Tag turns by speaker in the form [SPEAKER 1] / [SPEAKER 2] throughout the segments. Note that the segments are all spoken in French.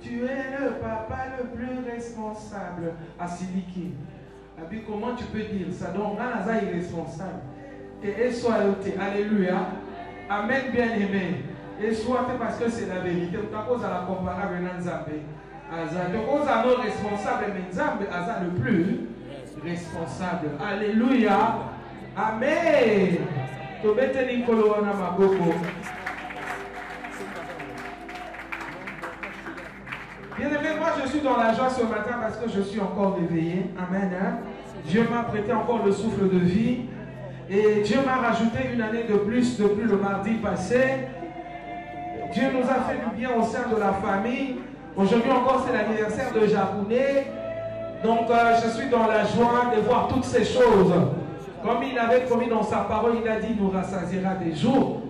[SPEAKER 1] Tu es le papa le plus responsable. Asiliki. Abi, comment tu peux dire ça? Donc, Nanaza est responsable. Et soit alléluia. Amen, bien aimé. Et soit parce que c'est la vérité. Tu as cause à la comparer avec Nanzambe. Tu as cause à nos responsables, mais Nzambe Aza le plus responsable. Alléluia. Amen. Tobete Nikolo wana maboko. Bien aimé, moi je suis dans la joie ce matin parce que je suis encore éveillé. Amen. Hein? Dieu m'a prêté encore le souffle de vie. Et Dieu m'a rajouté une année de plus depuis le mardi passé. Dieu nous a fait du bien au sein de la famille. Aujourd'hui encore c'est l'anniversaire de Japonais. Donc je suis dans la joie de voir toutes ces choses. Comme il avait promis dans sa parole, il a dit qu'il nous rassasiera des jours.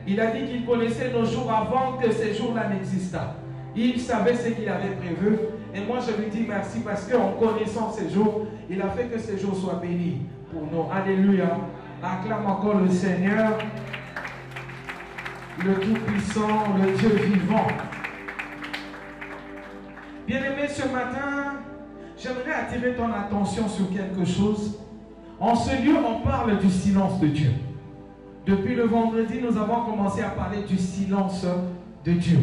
[SPEAKER 1] Il a dit qu'il connaissait nos jours avant que ces jours-là n'existent. Il savait ce qu'il avait prévu. Et moi, je lui dis merci parce qu'en connaissant ces jours, il a fait que ces jours soient bénis pour nous. Alléluia. Acclame encore le Seigneur, le Tout-Puissant, le Dieu vivant. Bien-aimé, ce matin, j'aimerais attirer ton attention sur quelque chose. En ce lieu, on parle du silence de Dieu. Depuis le vendredi, nous avons commencé à parler du silence de Dieu.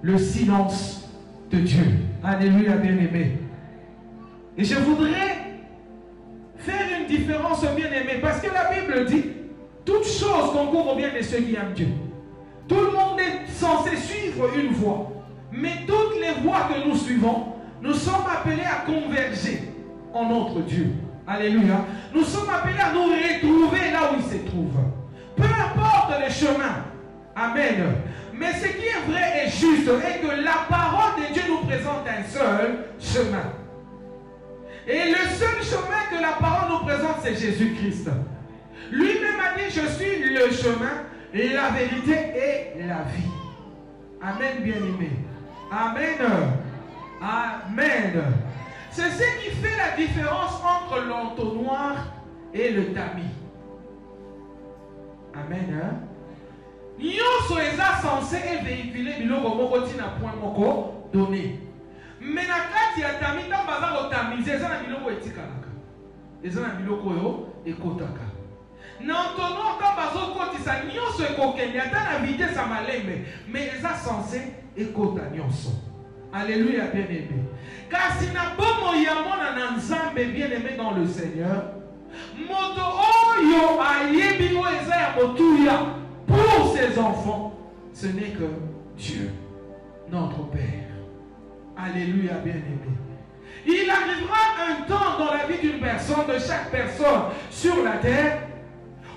[SPEAKER 1] Le silence de Dieu. Alléluia, bien-aimé. Et je voudrais faire une différence, bien-aimé, parce que la Bible dit, toute chose concourt au bien de ceux qui aiment Dieu. Tout le monde est censé suivre une voie. Mais toutes les voies que nous suivons, nous sommes appelés à converger en notre Dieu. Alléluia. Nous sommes appelés à nous retrouver là où il se trouve. Peu importe les chemins. Amen. Mais ce qui est vrai et juste est que la parole de Dieu nous présente un seul chemin. Et le seul chemin que la parole nous présente, c'est Jésus-Christ. Lui-même a dit, je suis le chemin, la vérité et la vie. Amen, bien-aimé. Amen. Amen. C'est ce qui fait la différence entre l'entonnoir et le tamis. Amen. Nyonso eza censé véhiculer biloko moko tina point moko donné. Mais na kati ya tamis tant baza kotamiser eza na biloko etikalaka. Eza na biloko yo ekotaka. Na entonnoir tant bazo kotisa nyonso ekokende ata na vitesse ya malembe, mais eza censé ekota nyonso. Alléluia, bien-aimé. Car si na bomo ya mona na Nzambe bien-aimé dans le Seigneur, moto oyo ayebi o eza ya motuya pour ses enfants, ce n'est que Dieu, notre Père. Alléluia, bien-aimé. Il arrivera un temps dans la vie d'une personne, de chaque personne sur la terre,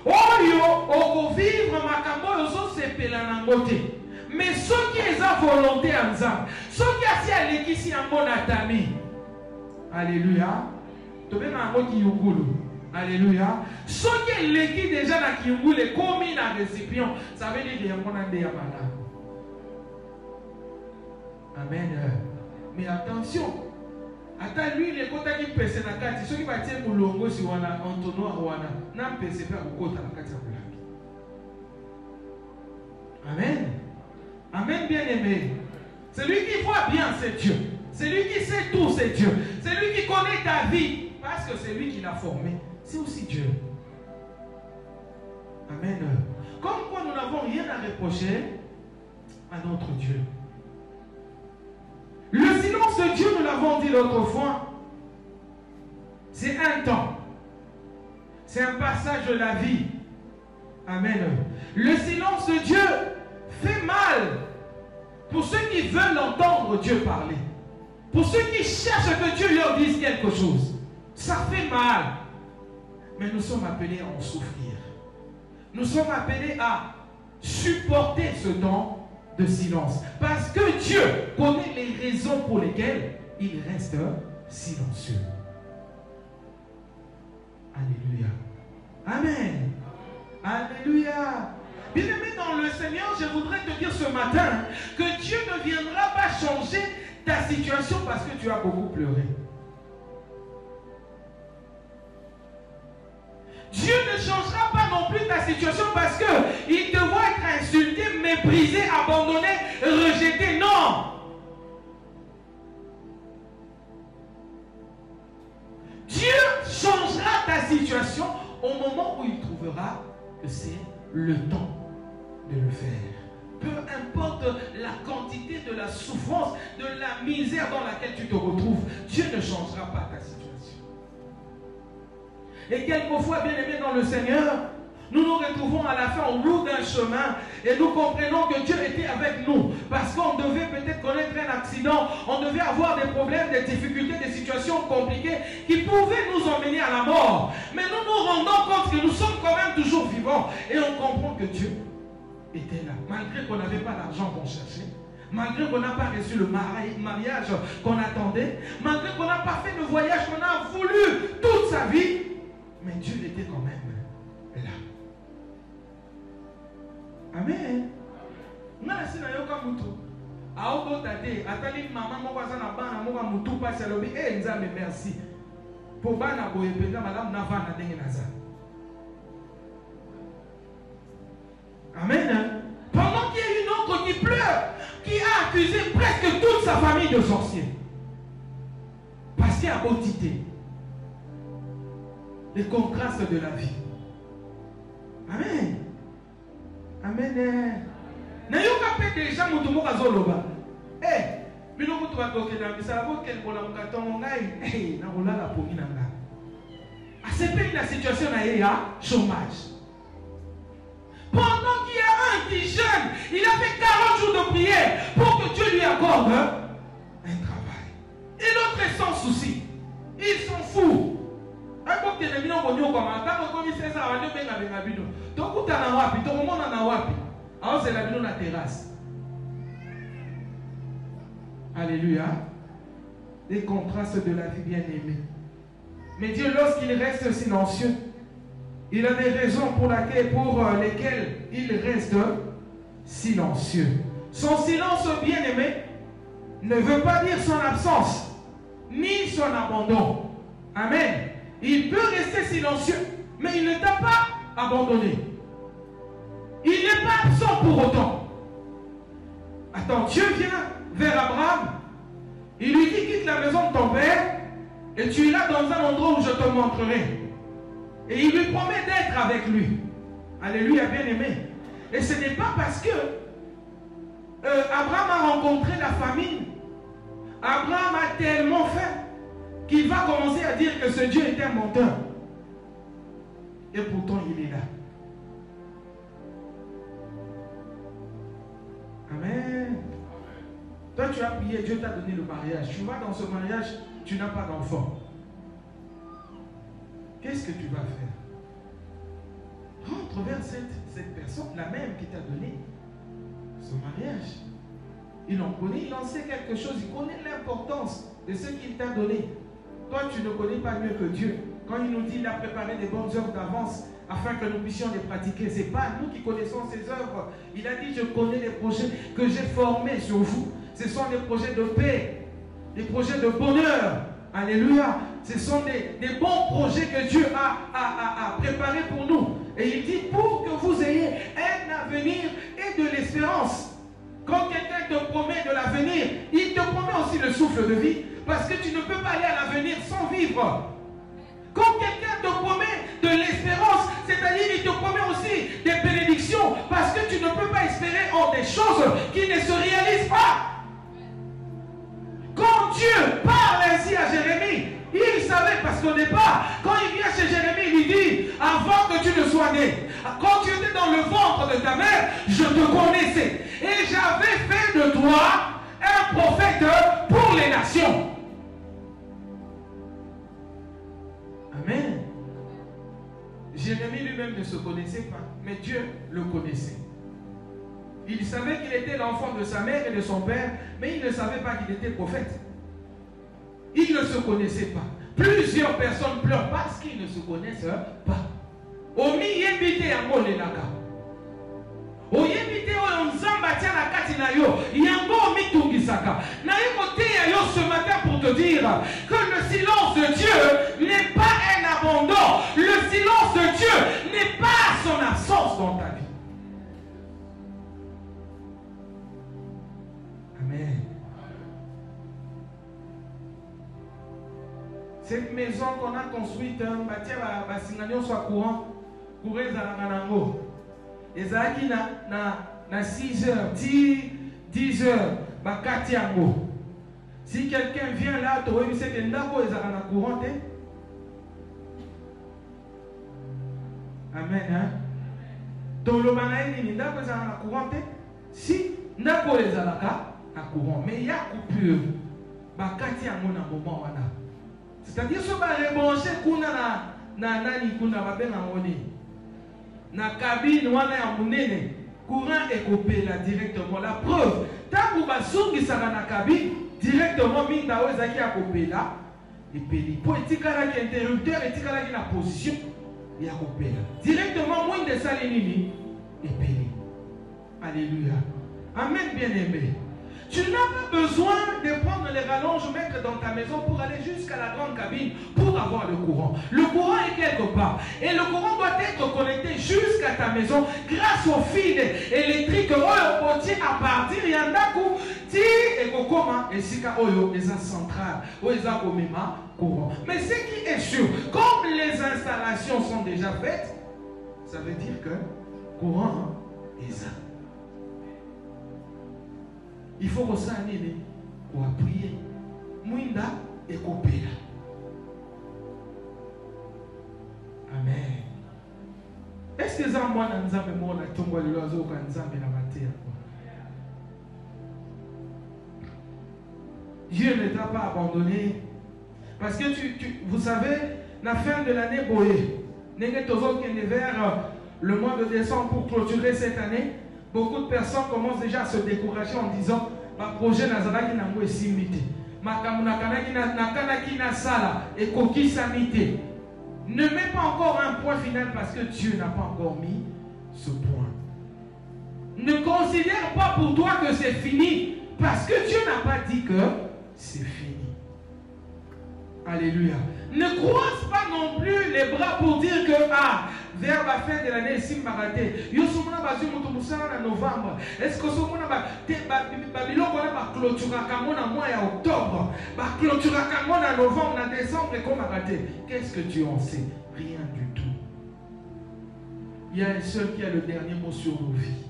[SPEAKER 1] oyo oko vivre makambo yozo sepela na ngote. Mais ceux qui ont volonté en Nzambe, ceux qui ont alekisi en bon atami. Alléluia. Alléluia. Ceux qui ont l'équipe déjà dans Kiungule, comme un récipient, ça veut dire qu'il y a un bon malade. Amen. Mais attention. Attends, lui, les côtés qui pèsent la carte, ceux qui vont tirer pour l'ongo si on a un tonneau ou on a, n'a pas pèsé pas au côté la carte. Amen. Amen, bien-aimé. Celui qui voit bien, c'est Dieu. Celui qui sait tout, c'est Dieu. Celui qui connaît ta vie, parce que c'est lui qui l'a formé, c'est aussi Dieu. Amen. Comme quoi nous n'avons rien à reprocher à notre Dieu. Le silence de Dieu, nous l'avons dit l'autre fois, c'est un temps. C'est un passage de la vie. Amen. Le silence de Dieu fait mal pour ceux qui veulent entendre Dieu parler. Pour ceux qui cherchent que Dieu leur dise quelque chose. Ça fait mal. Mais nous sommes appelés à en souffrir. Nous sommes appelés à supporter ce temps de silence. Parce que Dieu connaît les raisons pour lesquelles il reste silencieux. Alléluia. Amen. Alléluia. Bien-aimé dans le Seigneur, je voudrais te dire ce matin que Dieu ne viendra pas changer ta situation parce que tu as beaucoup pleuré. Dieu ne changera pas non plus ta situation parce qu'il te voit être insulté, méprisé, abandonné, rejeté. Non. Dieu changera ta situation au moment où il trouvera que c'est le temps de le faire. Peu importe la quantité de la souffrance, de la misère dans laquelle tu te retrouves, Dieu ne changera pas ta situation. Et quelquefois, bien aimés dans le Seigneur, nous nous retrouvons à la fin au bout d'un chemin et nous comprenons que Dieu était avec nous parce qu'on devait peut-être connaître un accident, on devait avoir des problèmes, des difficultés, des situations compliquées qui pouvaient nous emmener à la mort. Mais nous nous rendons compte que nous sommes quand même toujours vivants et on comprend que Dieu était là. Malgré qu'on n'avait pas l'argent qu'on cherchait, malgré qu'on n'a pas reçu le mariage qu'on attendait, malgré qu'on n'a pas fait le voyage qu'on a voulu toute sa vie, mais Dieu était quand même là. Amen. Merci na yoka mutu. Aoko tate, atali maman moko aza na bana moko mutu pasi alobi nzambe merci. Po bana boye penza malamu na vana ndenge naza. Amen. Pendant qu'il y a une autre qui pleure, qui a accusé presque toute sa famille de sorciers. Parce qu'il y a beauté. Les contrastes de la vie. Amen. Amen. Nayoka pe déjà mutu moko azoloba. Bino mutu batoke na bisala bo kel bola mukatongo ngai. Na olala pongi na nga. Asepe la situation na ye ya chômage. Pendant qu'il y a un qui jeûne, il a fait 40 jours de prière pour que Dieu lui accorde un travail. Et l'autre est sans souci. Ils sont fous. Alléluia. Les contrastes de la vie bien-aimée. Mais Dieu, lorsqu'il reste silencieux, il a des raisons pour lesquelles il reste silencieux. Son silence bien-aimé ne veut pas dire son absence, ni son abandon. Amen. Il peut rester silencieux, mais il ne t'a pas abandonné. Il n'est pas absent pour autant. Attends, Dieu vient vers Abraham. Il lui dit, quitte la maison de ton père et tu iras dans un endroit où je te montrerai. Et il lui promet d'être avec lui. Alléluia, bien-aimé. Et ce n'est pas parce que Abraham a rencontré la famine. Abraham a tellement faim qu'il va commencer à dire que ce Dieu est un menteur. Et pourtant, il est là. Amen. Toi, tu as prié, Dieu t'a donné le mariage. Tu vas dans ce mariage, tu n'as pas d'enfant. Qu'est-ce que tu vas faire? Rentre vers cette personne, la même qui t'a donné ce mariage. Il en connaît, il en sait quelque chose, il connaît l'importance de ce qu'il t'a donné. Toi, tu ne connais pas mieux que Dieu. Quand il nous dit qu'il a préparé des bonnes œuvres d'avance afin que nous puissions les pratiquer, ce n'est pas nous qui connaissons ces œuvres. Il a dit, je connais les projets que j'ai formés sur vous. Ce sont des projets de paix, des projets de bonheur. Alléluia. Ce sont des bons projets que Dieu a préparés pour nous. Et il dit, pour que vous ayez un avenir et de l'espérance. Quand quelqu'un te promet de l'avenir, il te promet aussi le souffle de vie. Parce que tu ne peux pas aller à l'avenir sans vivre. Quand quelqu'un te promet de l'espérance, c'est-à-dire il te promet aussi des bénédictions. Parce que tu ne peux pas espérer en des choses qui ne se réalisent pas. Quand Dieu parle ainsi à Jérémie, il savait parce qu'au départ, quand il vient chez Jérémie, il lui dit, avant que tu ne sois né, quand tu étais dans le ventre de ta mère, je te connaissais. Et j'avais fait de toi un prophète pour les nations. Amen. Jérémie lui-même ne se connaissait pas, mais Dieu le connaissait. Il savait qu'il était l'enfant de sa mère et de son père, mais il ne savait pas qu'il était prophète. Il ne se connaissait pas. Plusieurs personnes pleurent parce qu'ils ne se connaissent pas. Omi yebite yango lelaka. Oyebite oyo nzamba tia na kati na yo, yango omi tungisaka. Na yokote ya yo ce matin pour te dire que le silence de Dieu n'est pas un abandon. Le silence de Dieu Cette maison qu'on a construite, on soit courant, courant et ça qui na 6 heures, 10 heures, si quelqu'un vient là, tu vois, c'est que ndako est na courant. Amen. Hein? Donc le banaï ni ndako est na courant. Si ndako est na courant, mais il y a coupure. Bakati yango na moment wana. C'est-à-dire que va rebrancher kuna na nani kuna babenga ngoni. Na cabine wana ya munene, courant ekopela directement. La preuve, tant que basungi saka na cabine directement minda ozaki akopela epeli. Po etikala ki interrupteur etikala ki na position ya kopela. Directement mwinde sali nini epeli. Alléluia. Amen, bien-aimé. Tu n'as pas besoin de prendre les rallonges, mettre dans ta maison pour aller jusqu'à la grande cabine pour avoir le courant. Le courant est quelque part. Et le courant doit être connecté jusqu'à ta maison grâce au fil électrique. À partir de Yandaku, ti et Kokoma, et Sika Oyo, les centrales, Oeza Komema, courant. Mais ce qui est sûr, comme les installations sont déjà faites, ça veut dire que courant est ça. Il faut que ça aille pour prier. Mwinda et kopela. Amen. Est-ce que ça moi dans nzambe mo na tongo le lozo ka nzambe na mater? Dieu ne t'a pas abandonné. Parce que vous savez, la fin de l'année boye. N'est toujours qu'il est vers le mois de décembre pour clôturer cette année. Beaucoup de personnes commencent déjà à se décourager en disant ma projet nazalaki nango esimite makamuna kanaki na sala et koki samite. Ne mets pas encore un point final parce que Dieu n'a pas encore mis ce point. Ne considère pas pour toi que c'est fini parce que Dieu n'a pas dit que c'est fini. Alléluia. Ne croise pas non plus les bras pour dire que vers la fin de l'année, si maraté, yosumuna bazu mutumusana en novembre. Est-ce que sumuna babiloko na clôtura kamona mois ya octobre, ba clôtura kamona novembre, na décembre et comme maraté. Qu'est-ce que tu en sais? Rien du tout. Il y a un seul qui a le dernier mot sur nos vies.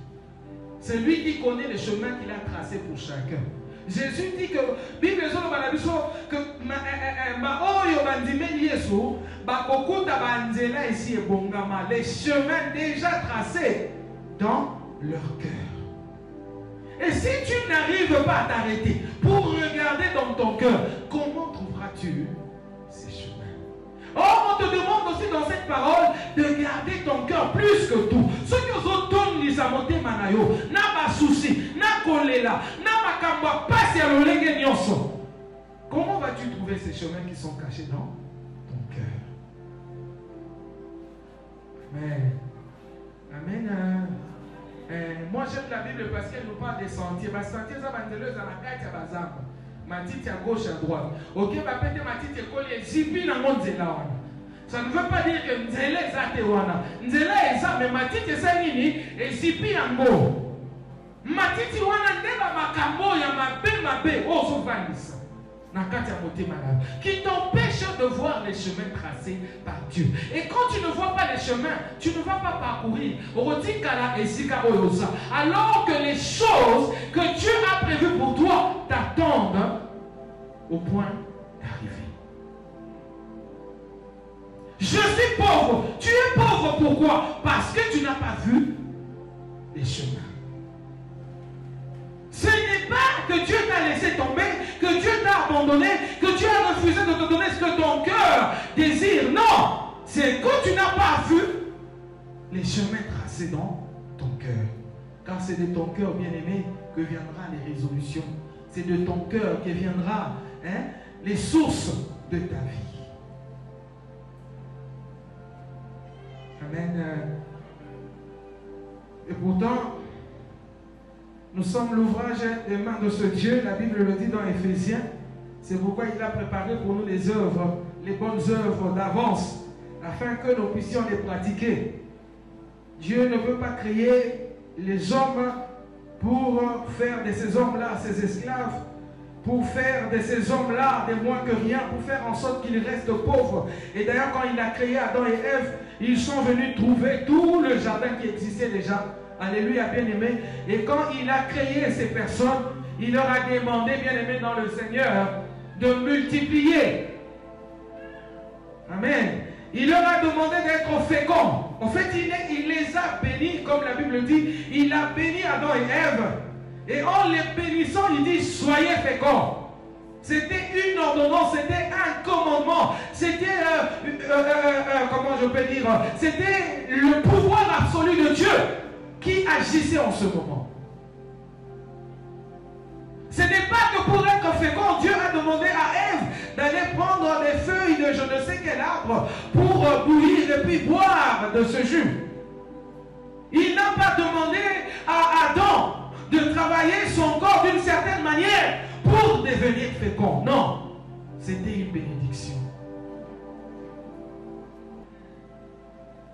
[SPEAKER 1] C'est lui qui connaît le chemin qu'il a tracé pour chacun. Jésus dit que Bible que les chemins déjà tracés dans leur cœur. Et si tu n'arrives pas à t'arrêter pour regarder dans ton cœur, comment trouveras-tu ces chemins? Or, on te demande aussi dans cette parole de garder ton cœur plus que tout. Ce que vous entendez, ça monte manayo, n'a pas souci, n'a kolela, n'a pas kamba, pas si à l'olenge nyonso. Comment vas-tu trouver ces chemins qui sont cachés dans ton cœur? Amen. Amen. Moi j'aime la Bible parce qu'elle nous parle des sentiers. Les sentiers, ça va être dans la carte à Bazamba. Ma tite à gauche, à droite. Ok, ma pète ma tite est collée. Zipi dans mon zéla. Ça ne veut pas dire que Nzela est ça, Tewana. Nzela est ça, mais ma tite est ça, Nini, et Zipi en go. Ma tite, Wana, Neba, Makambo, Yamabe, oh, Sovanis. Qui t'empêche de voir les chemins tracés par Dieu. Et quand tu ne vois pas les chemins, tu ne vas pas parcourir. Alors que les choses que Dieu a prévues pour toi t'attendent au point d'arriver. Je suis pauvre. Tu es pauvre pourquoi? Parce que tu n'as pas vu les chemins. Ce n'est pas que Dieu t'a laissé tomber, que Dieu t'a abandonné, que Dieu a refusé de te donner ce que ton cœur désire. Non, c'est que tu n'as pas vu les chemins tracés dans ton cœur. Car c'est de ton cœur, bien-aimé, que viendra les résolutions. C'est de ton cœur que viendra les sources de ta vie. Amen. Et pourtant, nous sommes l'ouvrage des mains de ce Dieu. La Bible le dit dans Éphésiens. C'est pourquoi il a préparé pour nous les œuvres, les bonnes œuvres d'avance, afin que nous puissions les pratiquer. Dieu ne veut pas créer les hommes pour faire de ces hommes-là ses esclaves, pour faire de ces hommes-là des moins que rien, pour faire en sorte qu'ils restent pauvres. Et d'ailleurs, quand il a créé Adam et Ève, ils sont venus trouver tout le jardin qui existait déjà. Alléluia, bien-aimé. Et quand il a créé ces personnes, il leur a demandé, bien-aimé dans le Seigneur, de multiplier. Amen. Il leur a demandé d'être féconds. En fait, il les a bénis, comme la Bible dit. Il a béni Adam et Ève. Et en les bénissant, il dit, soyez féconds. C'était une ordonnance, c'était un commandement. C'était, comment je peux dire, c'était le pouvoir absolu de Dieu qui agissait en ce moment. Ce n'est pas que pour être fécond, Dieu a demandé à Ève d'aller prendre des feuilles de je ne sais quel arbre pour bouillir et puis boire de ce jus. Il n'a pas demandé à Adam de travailler son corps d'une certaine manière pour devenir fécond. Non, c'était une bénédiction.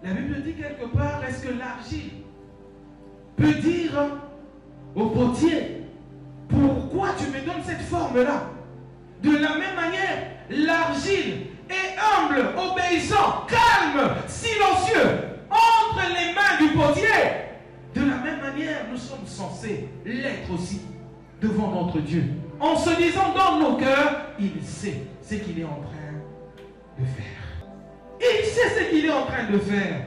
[SPEAKER 1] La Bible dit quelque part, est-ce que l'argile peut dire au potier, pourquoi tu me donnes cette forme-là? De la même manière, l'argile est humble, obéissant, calme, silencieux, entre les mains du potier. De la même manière, nous sommes censés l'être aussi devant notre Dieu. En se disant dans nos cœurs, il sait ce qu'il est en train de faire. Il sait ce qu'il est en train de faire.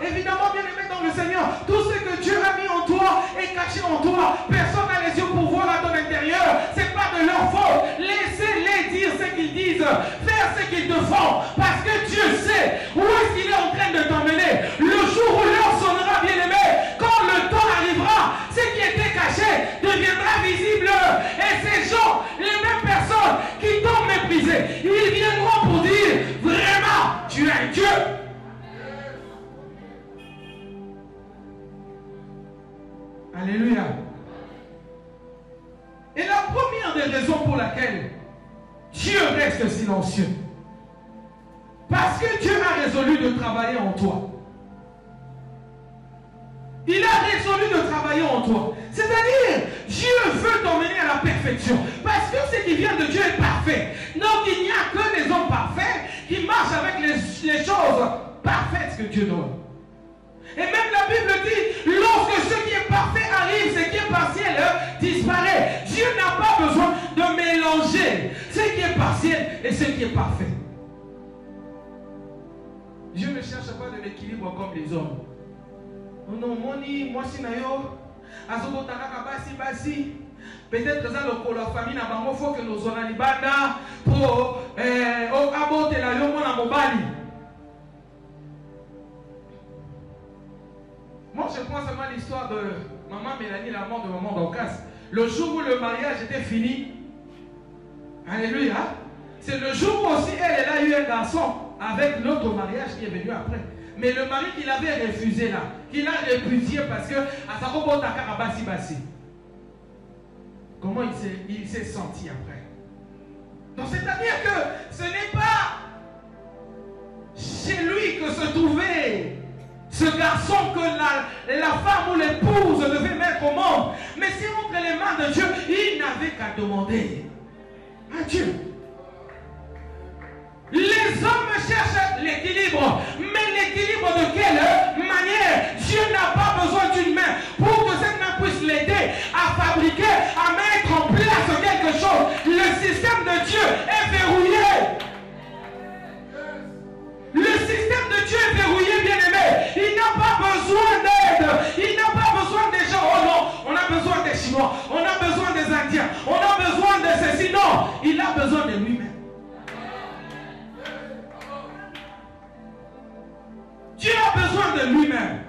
[SPEAKER 1] Évidemment, bien aimé dans le Seigneur, tout ce que Dieu a mis en toi est caché en toi. Personne n'a les yeux pour voir à ton intérieur. Ce n'est pas de leur faute. Laissez-les dire ce qu'ils disent, faire ce qu'ils te font, parce que Dieu sait où est-ce qu'il est en train de t'emmener. Le jour où l'heure sonnera, bien aimé, quand le temps arrivera, ce qui était caché deviendra visible. Et ces gens, les mêmes personnes qui t'ont méprisé, ils viendront pour dire, vraiment, tu es un Dieu. Alléluia. Et la première des raisons pour laquelle Dieu reste silencieux, parce que Dieu a résolu de travailler en toi. Il a résolu de travailler en toi. C'est-à-dire, Dieu veut t'emmener à la perfection. Parce que ce qui vient de Dieu est parfait. Donc il n'y a que les hommes parfaits qui marchent avec les choses parfaites que Dieu donne. Et même la Bible dit, lorsque ce qui est parfait arrive, ce qui est partiel disparaît. Dieu n'a pas besoin de mélanger ce qui est partiel et ce qui est parfait. Dieu ne cherche pas de l'équilibre comme les hommes. Non, moi si nayo, azobotaka basi. Peut-être que ça la famille n'a pas faut que nous sommes libanda pour aborder la yomo na mobali. Moi, je prends seulement l'histoire de maman Mélanie, la mort de maman Dorcas. Le jour où le mariage était fini, alléluia, c'est le jour où aussi elle a eu un garçon avec l'autre mariage qui est venu après. Mais le mari qu'il avait refusé là, qu'il a répudié parce que comment il s'est senti après? Donc c'est-à-dire que ce n'est pas chez lui que se trouvait ce garçon que la femme ou l'épouse devait mettre au monde. Mais c'est entre les mains de Dieu. Il n'avait qu'à demander à Dieu. Les hommes cherchent l'équilibre. Mais l'équilibre de quelle manière? Dieu n'a pas besoin d'une main pour que cette main puisse l'aider à fabriquer, à mettre en place quelque chose. Le système de Dieu est verrouillé. Le système de Dieu est verrouillé, bien-aimé. Il n'a pas besoin d'aide. Il n'a pas besoin des gens. Oh non, on a besoin des Chinois. On a besoin des Indiens. On a besoin de ceci. Non, il a besoin de lui-même. Dieu a besoin de lui-même.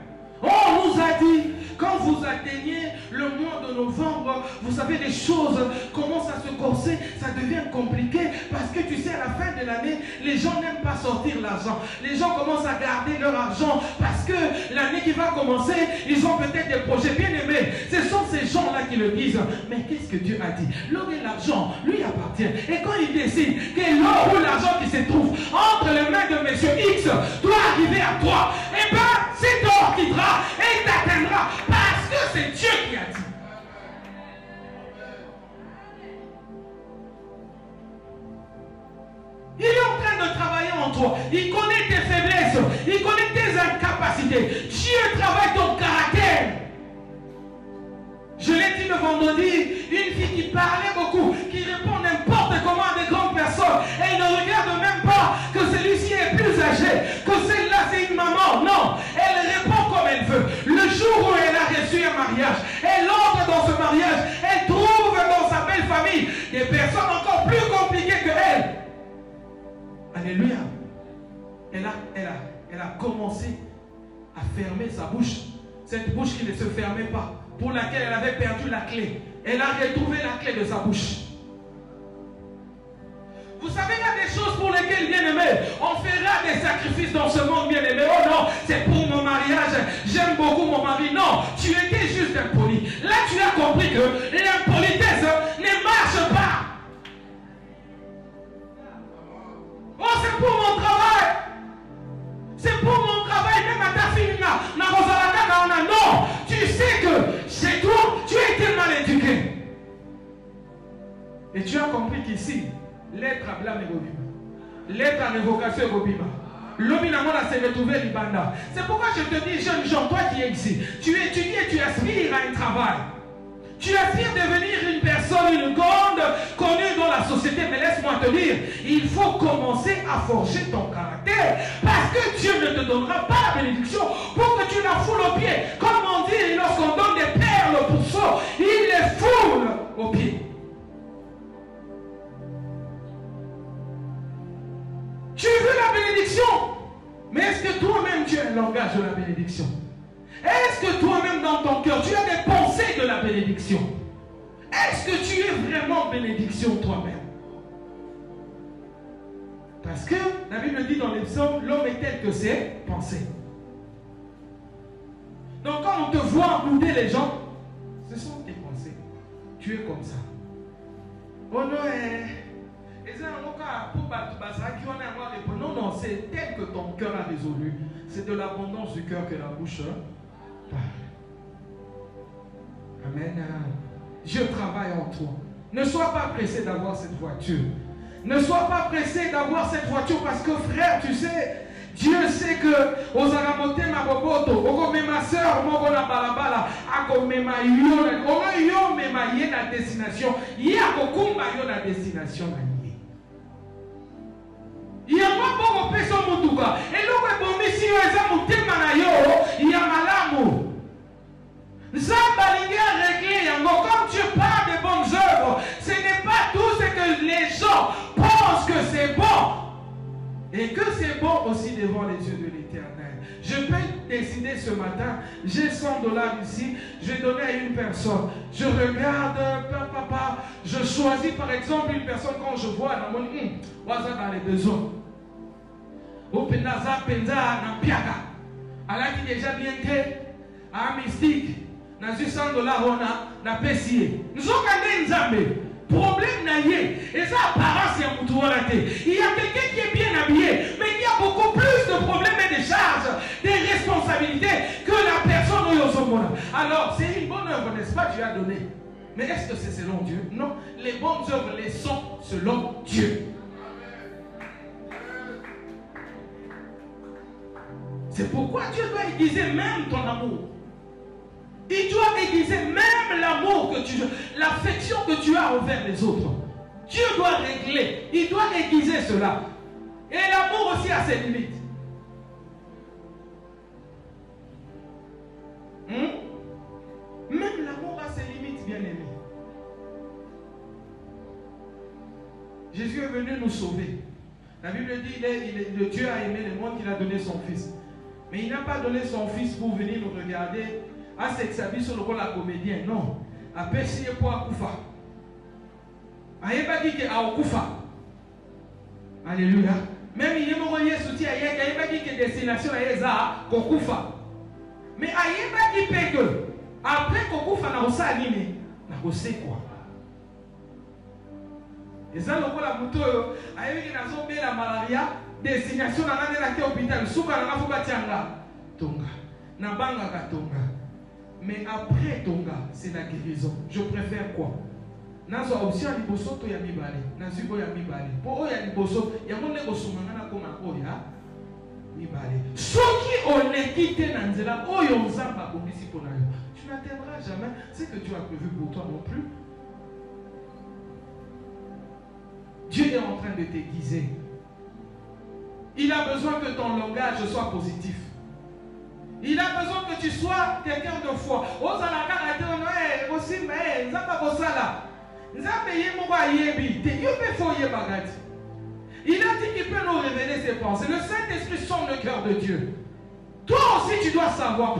[SPEAKER 1] On nous a dit, quand vous atteignez le mois de novembre, vous savez, les choses commencent à se corser, ça devient compliqué parce que tu sais, à la fin de l'année, les gens n'aiment pas sortir l'argent. Les gens commencent à garder leur argent parce que l'année qui va commencer, ils ont peut-être des projets bien aimés. Ce sont ces gens-là qui le disent. Mais qu'est-ce que Dieu a dit? L'or et l'argent lui appartient. Et quand il décide que l'or ou l'argent qui se trouve entre les mains de monsieur X doit arriver à toi, eh bien, c'est toi qui quittera et t'atteindra parce que c'est Dieu qui a dit. toi. Il connaît tes faiblesses. Il connaît tes incapacités. Dieu travaille ton caractère. Je l'ai dit le vendredi, une fille qui parlait beaucoup, qui répond n'importe comment à des grandes personnes, et elle ne regarde même pas que celui-ci est plus âgé, que celle-là c'est une maman. Non, elle répond comme elle veut. Le jour où elle a reçu un mariage, elle entre dans ce mariage, elle trouve dans sa belle famille des personnes encore plus compliquées que elle. Alléluia. Elle a commencé à fermer sa bouche. Cette bouche qui ne se fermait pas, pour laquelle elle avait perdu la clé. Elle a retrouvé la clé de sa bouche. Vous savez, il y a des choses pour lesquelles, bien aimé, on fera des sacrifices dans ce monde, bien aimé. Oh non, c'est pour mon mariage, j'aime beaucoup mon mari. Non, tu étais juste impoli. Là, tu as compris que l'impolitesse ne marche pas. Oh, c'est pour mon travail. C'est pour mon travail, même à ta fille. Non, tu sais que chez toi, tu as été mal éduqué. Et tu as compris qu'ici, l'être à blâme est Robima. L'être à révocation est Robima. L'obinamona s'est retrouvé Libanda. C'est pourquoi je te dis, jeune gens, toi qui es ici, tu étudies et tu aspires à un travail. Tu aspires à devenir une personne, une grande, connue dans la société. Mais laisse-moi te dire, il faut commencer à forger ton caractère. Parce que Dieu ne te donnera pas la bénédiction pour que tu la foules aux pieds. Comme on dit, lorsqu'on donne des perles pour ça, il les foule aux pieds. Tu veux la bénédiction, mais est-ce que toi-même tu as un langage de la bénédiction? Est-ce que toi-même dans ton cœur tu as des pensées de la bénédiction? Est-ce que tu es vraiment bénédiction toi-même? Parce que la Bible dit dans les psaumes, l'homme est tel que ses pensées. Donc quand on te voit bouder les gens, ce sont tes pensées. Tu es comme ça. Oh non, non, non, c'est tel que ton cœur a résolu. C'est de l'abondance du cœur que la bouche parle. Amen. Je travaille en toi. Ne sois pas pressé d'avoir cette voiture. Ne sois pas pressé d'avoir cette voiture parce que frère, tu sais, Dieu sait que aux aramote ma boboto, au ma soeur, mon bon balabala, à comme ma yon, au yon me ma yen à destination, ya kokumba yon à destination. Il y a pas beaucoup de personnes qui ont et l'autre bon mission est mon thème na yo, il y a malamu. Zambalinga réglé, quand tu parles de bonnes œuvres, ce n'est pas tout ce que les gens pensent que c'est bon. Et que c'est bon aussi devant les yeux de l'Éternel. Je peux décider ce matin, j'ai 100 $ ici, je vais donner à une personne. Je regarde, papa, je choisis par exemple une personne quand je vois dans mon dans les besoins. Au Penaza, Penza, Nampiaka. Alors qui déjà bien fait, à mystique, dans 100 $, on a payé. Nous sommes gardés une Zambé. Problème naïe. Et ça, apparence, il y a quelqu'un qui est bien habillé, mais il y a beaucoup plus de problèmes et de charges, des responsabilités que la personne au Yosomona. Alors, c'est une bonne œuvre, n'est-ce pas, Dieu a donné. Mais est-ce que c'est selon Dieu? Non. Les bonnes œuvres les sont selon Dieu. C'est pourquoi Dieu doit aiguiser même ton amour. Il doit aiguiser même l'amour que tu as, l'affection que tu as envers les autres. Dieu doit régler, il doit aiguiser cela. Et l'amour aussi a ses limites. Même l'amour a ses limites, bien-aimés. Jésus est venu nous sauver. La Bible dit que Dieu a aimé le monde qu'il a donné son Fils. Mais il n'a pas donné son Fils pour venir nous regarder à s'exhabiller sur le rôle de comédien. Non. A péché pour Akoufa. A pas dit que Akoufa. Alléluia. Même il est mort hier soutien. Il n'a pas dit que destination est à Kokoufa. Mais il n'a pas dit que après Kokoufa n'a pas animé. N'a pas quoi. Et ça, le rôle de Mouto, il a zombé la malaria. Destination na ngane na hôpital suka na ngafuba tianga tonga na banga ka tonga. Mais après tonga c'est la guérison. Je préfère quoi? Nazo option liboso to ya mibale na zibo ya mibale po o ya liboso ya monde ko sumanga na tu n'atteindras jamais ce que Dieu a prévu pour toi non plus. Dieu est en train de t'aiguiser. Il a besoin que ton langage soit positif. Il a besoin que tu sois quelqu'un de foi. Il a dit qu'il peut nous révéler ses pensées. Le Saint-Esprit sonde le cœur de Dieu. Toi aussi tu dois savoir.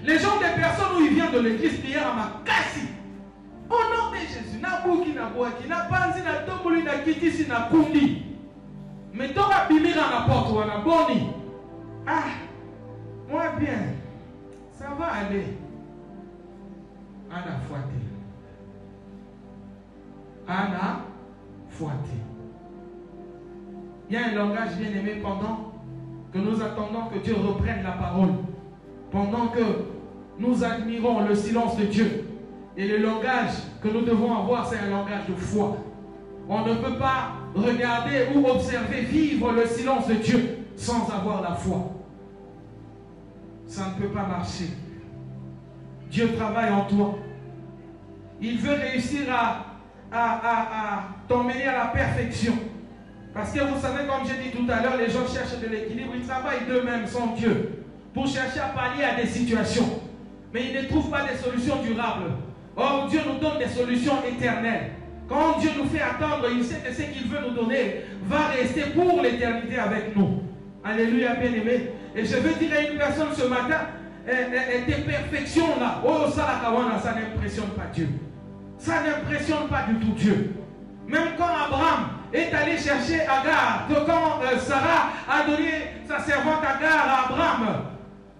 [SPEAKER 1] Les gens des personnes où ils viennent de l'église prière à ma cassi. Au nom de Jésus, Nabuki, Nabuaki, Nabanzi, Natomboli, Nakitisi, Nakundi. Mais toi, Bimira, la porte, ou la boni. Ah, moi bien, ça va aller. Anna Fouaté. Anna Fouaté. Il y a un langage bien aimé pendant que nous attendons que Dieu reprenne la parole. Pendant que nous admirons le silence de Dieu. Et le langage que nous devons avoir, c'est un langage de foi. On ne peut pas regarder ou observer, vivre le silence de Dieu sans avoir la foi. Ça ne peut pas marcher. Dieu travaille en toi. Il veut réussir à t'emmener à la perfection. Parce que vous savez, comme j'ai dit tout à l'heure, les gens cherchent de l'équilibre. Ils travaillent d'eux-mêmes sans Dieu pour chercher à pallier à des situations. Mais ils ne trouvent pas des solutions durables. Or, Dieu nous donne des solutions éternelles. Quand Dieu nous fait attendre, il sait que ce qu'il veut nous donner va rester pour l'éternité avec nous. Alléluia, bien-aimé. Et je veux dire à une personne ce matin, tes perfections là, oh, ça n'impressionne pas Dieu. Ça n'impressionne pas du tout Dieu. Même quand Abraham est allé chercher Agar, quand Sarah a donné sa servante Agar à Abraham,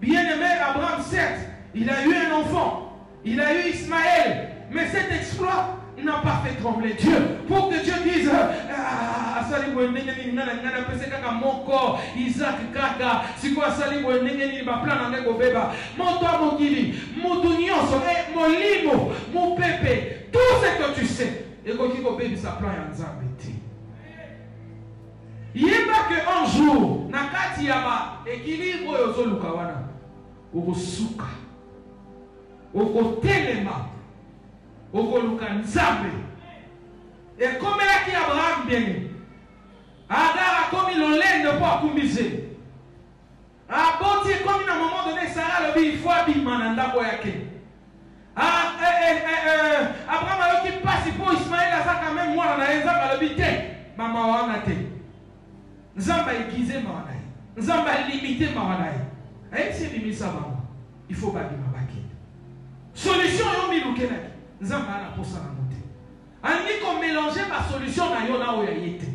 [SPEAKER 1] bien-aimé Abraham, certes, il a eu un enfant, il a eu Ismaël, mais cet exploit n'a pas fait trembler Dieu. Pour que Dieu dise mon corps, Isaac Kaka, si quoi sali ba plan na ngo beba, mon toi mon kili, mon tunyoso, mon limo, mon pépé, tout ce que tu sais, et qui ko bebi sa plan ya nzambe ti. Yeba que un jour na kati ya ba équilibre yozo lukawana, okosuka, okotelema, okoluka nzambe. Et comme elle a dit Abraham bien, Agar a commis l'olène pour accommisser. Aboti comme à un moment donné, Sarah le dit, il faut habiller mananda boyake. Abraham a dit, passe pour Ismaël, ça quand même, moi, on a un zamba le bité. Maman, on a été. Zamba aiguisé, maman. Zamba limité, maman. Et si limite ça, maman, il faut pas dire ma baguette. Solution, yon milouke. Zamba a pour ça la montée. On dit qu'on mélange ma solution na yona oyayete.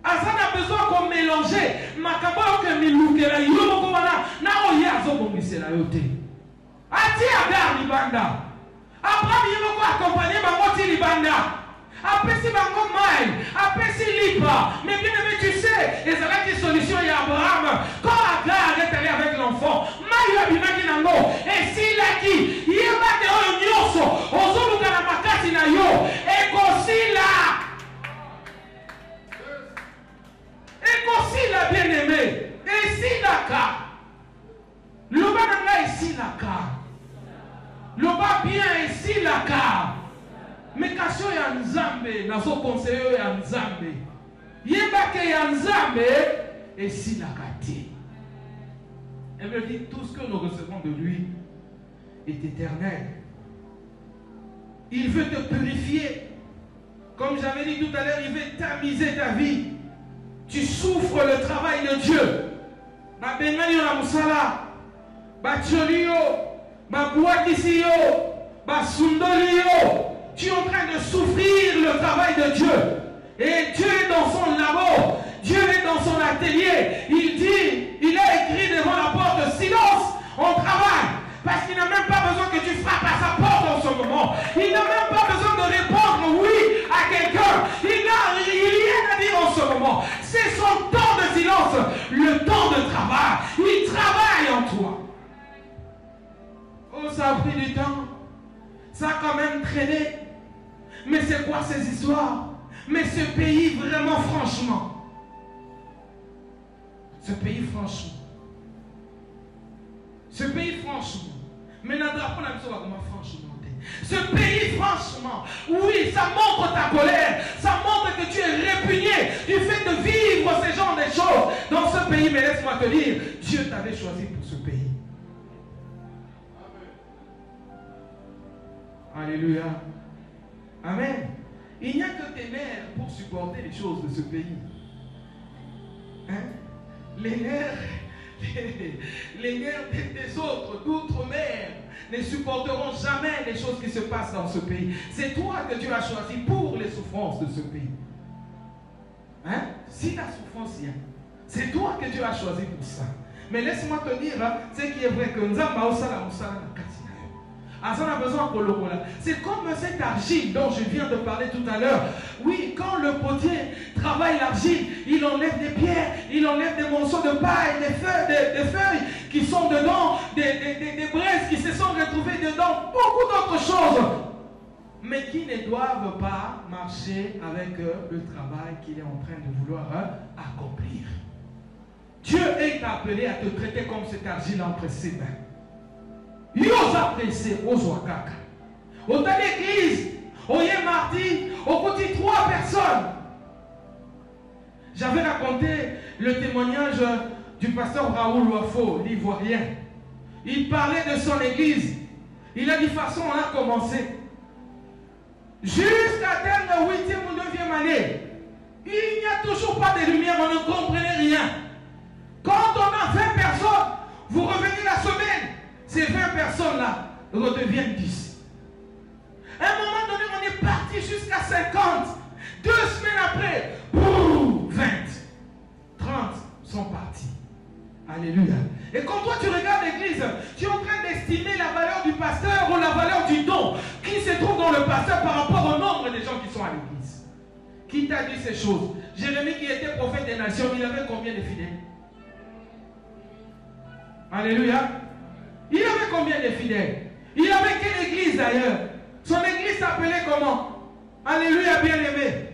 [SPEAKER 1] Asa n'a besoin qu'on mélange ma kabao que milouke la yono komana na oyazo bombise la yote. Ati Agar libanda. Abraham yemo ko accompagner bangoti libanda. Apesi bango mai, apesi lipa. Mais bien aimé, tu sais, les alaki solution ya Abraham. Quand Agar est allé avec l'enfant, mai abimaki nango. Et si laki, yeba te oyo nyoso, ozoluka na makasi na yo, ekosila. Ekosila bien aimé. Et si laka. Loba nanga ici laka. Loba bien ici laka. Mais kasho ya nzambe, naso conseiller ya nzambe. Yebake ya nzambe, et si la kati. Elle me dit, tout ce que nous recevons de lui est éternel. Il veut te purifier. Comme j'avais dit tout à l'heure, il veut tamiser ta vie. Tu souffres le travail de Dieu. Ba bengani na musala, ba tcholio, ba buakisio, ba sundolio. Tu es en train de souffrir le travail de Dieu. Et Dieu est dans son labo. Dieu est dans son atelier. Il dit, il a écrit devant la porte, silence, on travaille. Parce qu'il n'a même pas besoin que tu frappes à sa porte en ce moment. Il n'a même pas besoin de répondre oui à quelqu'un. Il n'a rien à dire en ce moment. C'est son temps de silence, le temps de travail. ça a pris du temps. Ça a quand même traîné. Mais c'est quoi ces histoires? Mais ce pays, vraiment, franchement. Ce pays, franchement. Ce pays, franchement. Mais notre drapeau, n'a pas franchement. Ce pays, franchement, oui, ça montre ta colère. Ça montre que tu es répugné du fait de vivre ce genre de choses dans ce pays. Mais laisse-moi te dire, Dieu t'avait choisi pour ce pays. Alléluia. Amen. Il n'y a que tes nerfs pour supporter les choses de ce pays. Hein? Les nerfs des autres, d'outre-mer, ne supporteront jamais les choses qui se passent dans ce pays. C'est toi que tu as choisi pour les souffrances de ce pays. Hein? Si la souffrance y a, c'est toi que tu as choisi pour ça. Mais laisse-moi te dire, hein, ce qui est vrai que nous avons on a besoin de Kolokola. C'est comme cette argile dont je viens de parler tout à l'heure. Oui, quand le potier travaille l'argile, il enlève des pierres, il enlève des morceaux de paille, des feuilles qui sont dedans, des braises qui se sont retrouvées dedans, beaucoup d'autres choses, mais qui ne doivent pas marcher avec le travail qu'il est en train de vouloir accomplir. Dieu est appelé à te traiter comme cette argile entre ses mains. Yosa pressé aux Ouakaka. Au dans l'église, au yé mardi, au côté 3 personnes. J'avais raconté le témoignage du pasteur Raoul Wafo, l'Ivoirien. Il parlait de son église. Il a dit façon, on a commencé. Jusqu'à atteindre la 8e ou 9e année, il n'y a toujours pas de lumière, on ne comprenait rien. Quand on a 20 personnes, vous revenez la semaine. Ces 20 personnes-là redeviennent 10. À un moment donné, on est parti jusqu'à 50. 2 semaines après, 20, 30 sont partis. Alléluia. Et quand toi tu regardes l'église, tu es en train d'estimer la valeur du pasteur ou la valeur du don qui se trouve dans le pasteur par rapport au nombre de gens qui sont à l'église. Qui t'a dit ces choses? Jérémie qui était prophète des nations, il avait combien de fidèles? Alléluia. Il avait combien de fidèles? Il avait quelle église d'ailleurs? Son église s'appelait comment? Alléluia, bien-aimé.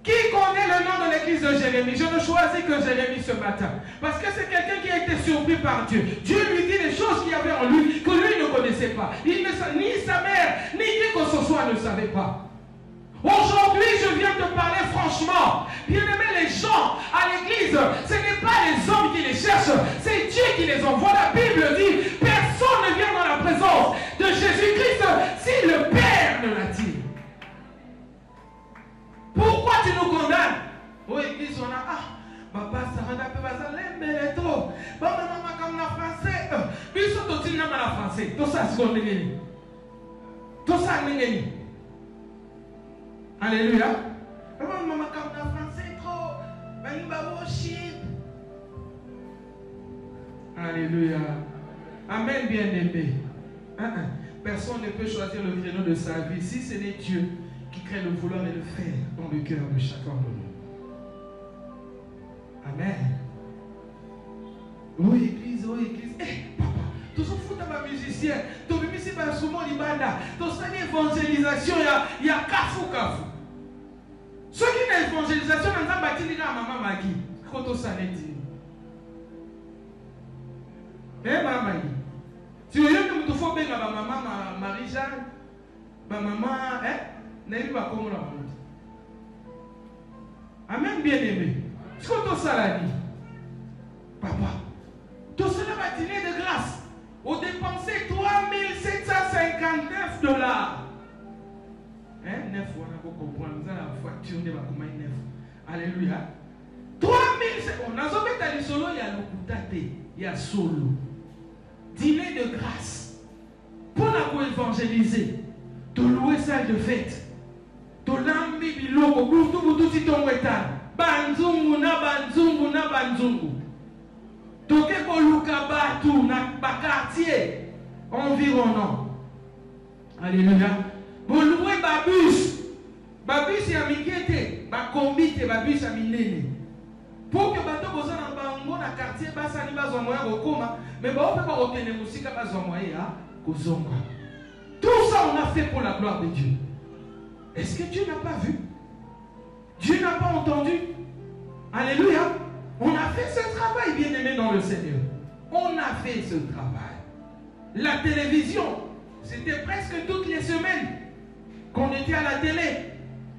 [SPEAKER 1] Qui connaît le nom de l'église de Jérémie? Je ne choisis que Jérémie ce matin. Parce que c'est quelqu'un qui a été surpris par Dieu. Dieu lui dit des choses qu'il y avait en lui que lui ne connaissait pas. Ni sa mère, ni qui que ce soit ne savait pas. Aujourd'hui, je viens te parler franchement. Bien-aimés, les gens à l'église, ce n'est pas les hommes qui les cherchent, c'est Dieu qui les envoie. La Bible dit, personne ne vient dans la présence de Jésus-Christ si le Père ne l'attire. Pourquoi tu nous condamnes? Oh, église, on a, papa, ça rend un peu bazar, l'aime trop. Maman, comme la français, puis surtout, tu n'as pas la français. Tout ça, c'est ce qu'on est gagné. Tout ça, c'est gagné. Alléluia. Maman, comme la français, trop. Alléluia. Amen, bien-aimé. Personne ne peut choisir le créneau de sa vie si ce n'est Dieu qui crée le vouloir et le faire dans le cœur de chacun de nous. Amen. Oui, église, oh, église. Papa, tu te fous de ma musicien. Tu me mets sur souvent l'ibanda. Tu as une évangélisation, il y a kafou. Ceux qui ont une évangélisation, ils ont bâti à maman Magui. Quand on s'en est dit. Maman Magui. Si vous voulez que vous faut bien ma maman Marie-Jeanne, ma maman, n'est pas comme la honte. Amen, bien-aimé. Ce qu'on t'a dit, papa, tout cela va dîner de grâce. On dépensait $3 759. 9, on a comprendre. Nous allons la voiture de ma 9. Alléluia. 3000, on a mis solo, il y a le coutate, il y a solo. Dîner de grâce. Pour la évangéliser, de louer salle de fête. De l'ambi biloko, boutou si ton wetan. Banzungu na banzungu na banzungu. Toke koluka batu na quartier environnant. Alléluia. Vous louez babus. Babus ya mikete, ba kombite babus ya minene. Pour que bateau boza na bango na quartier basani bazwa moyen kokoma, mais ba ope ba okene musika bazwa moyen ya kozonga. Tout ça on a fait pour la gloire de Dieu. Est-ce que Dieu n'a pas vu? Dieu n'a pas entendu? Alléluia. On a fait ce travail, bien-aimé dans le Seigneur. On a fait ce travail. La télévision, c'était presque toutes les semaines qu'on était à la télé.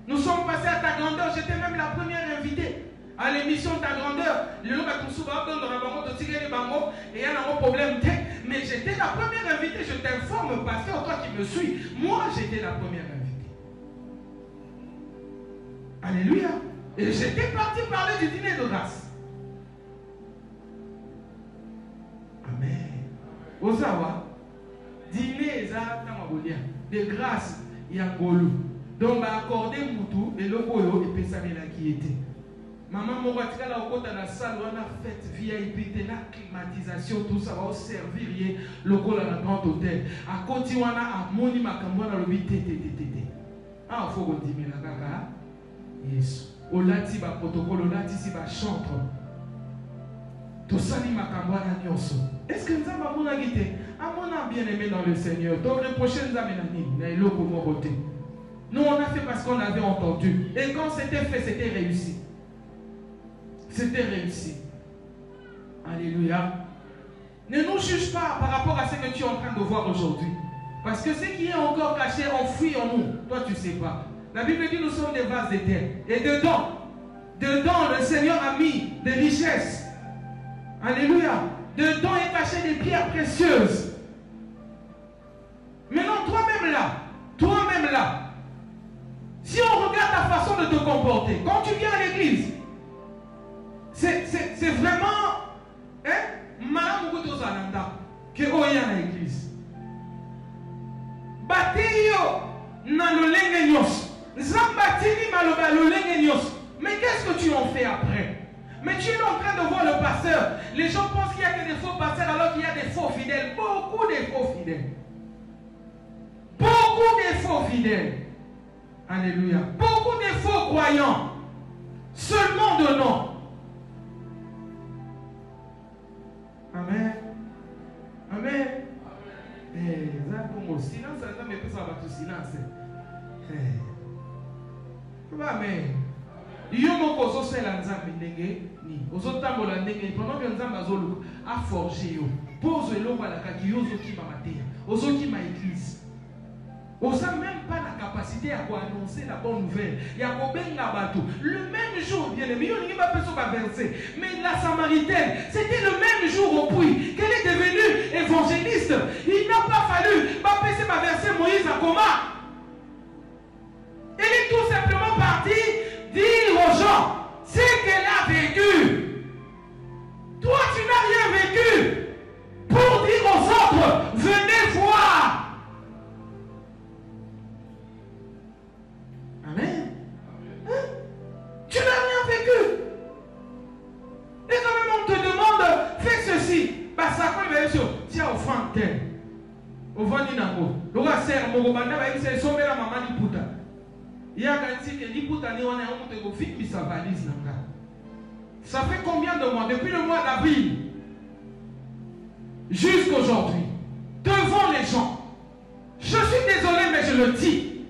[SPEAKER 1] Nous sommes passés à Ta Grandeur. J'étais même la première invitée à l'émission Ta Grandeur. Et il y a un problème. Mais j'étais la première invitée. Je t'informe, pasteur, toi qui me suis. Moi, j'étais la première invitée. Alléluia. Et j'étais parti parler du dîner de grâce. Amen. Ozawa, dîner de grâce, il y a Golo. Donc, on va accorder Moutou et le Goyo et Pessamela qui était. Maman Moratika, la côte à la salle, on a fait VIP, la climatisation, tout ça va servir le Gola dans le grand hôtel. À côté, on a Moni Makamwana le BTTTT. Ah, il faut qu'on dise la caca. Yes. Au lati ba protocole, au lati si ba chantre. Tout ça, ni Makamwana nyoso. Est-ce que nous avons mon guité? Ah, mon a bien aimé dans le Seigneur. Donc, les prochaines années, nous, on a fait parce qu'on avait entendu. Et quand c'était fait, c'était réussi. C'était réussi. Alléluia. Ne nous juge pas par rapport à ce que tu es en train de voir aujourd'hui. Parce que ce qui est encore caché, enfoui en nous, toi, tu ne sais pas. La Bible dit nous sommes des vases de terre. Et dedans, le Seigneur a mis des richesses. Alléluia. Dedans est caché des pierres précieuses. Maintenant, toi-même là, si on regarde ta façon de te comporter, quand tu viens à l'église, c'est vraiment Madame Goutozalanda que oya à l'église. Bateyo na lolenge nyos. Zambatini maloba lolenge nyos. Mais qu'est-ce que tu en fais après? Mais tu es en train de voir le pasteur. Les gens pensent qu'il n'y a que des faux pasteurs alors qu'il y a des faux fidèles. Beaucoup de faux fidèles. Beaucoup de faux fidèles. Alléluia. Beaucoup de faux croyants. Seulement de nom. Amen. Amen. Eh, silence, ça me fait ça va tout silence. Amen. Yo moko zo sela nzambe ndenge ni ozotambola ndenge pendant que nzambe azoluka a forger yo pose eloko alaka ki yo zokima mateya ozokima église. Osa même pas la capacité à annoncer la bonne nouvelle. Il y a kobenga bato le même jour, bien aimé, on n'y va pas sur ma verset. Mais la Samaritaine, c'était le même jour au puits qu'elle est devenue évangéliste. Il n'a pas fallu passer ma verset Moïse à coma. Elle est tout simplement partie dire aux gens ce qu'elle a vécu. Toi, tu n'as rien vécu. Pour dire aux autres, venez voir. Amen. Hein? Tu n'as rien vécu. Et quand même on te demande, fais ceci. Bah ça quand il va dire, tiens au fond tel. Au fond d'inango. Le roi sert mon commandant va dire, c'est sommet la maman du puta. Il y a un dit que l'Iputa on a honte de vite qui sa valise là. Ça fait combien de mois? Depuis le mois d'avril jusqu'aujourd'hui, devant les gens. Je suis désolé, mais je le dis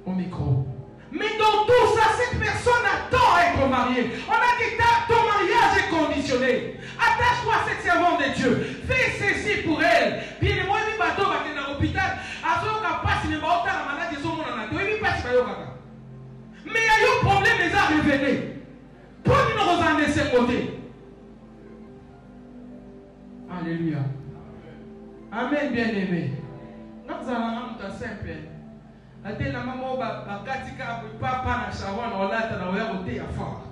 [SPEAKER 1] au micro. Mais dans tout ça, cette personne attend à être mariée. On a dit ton mariage est conditionné. Attache-toi à cette servante de Dieu. Fais ceci pour elle. Puis moi, je bateau va dans l'hôpital. Mais il y a eu un problème, les a révélés. Pour nous revenir de ce côté. Alléluia. Amen, bien-aimé. Nous allons nous simple. La telle maman va katika papa na shawan on l'a na oya côté ya fort.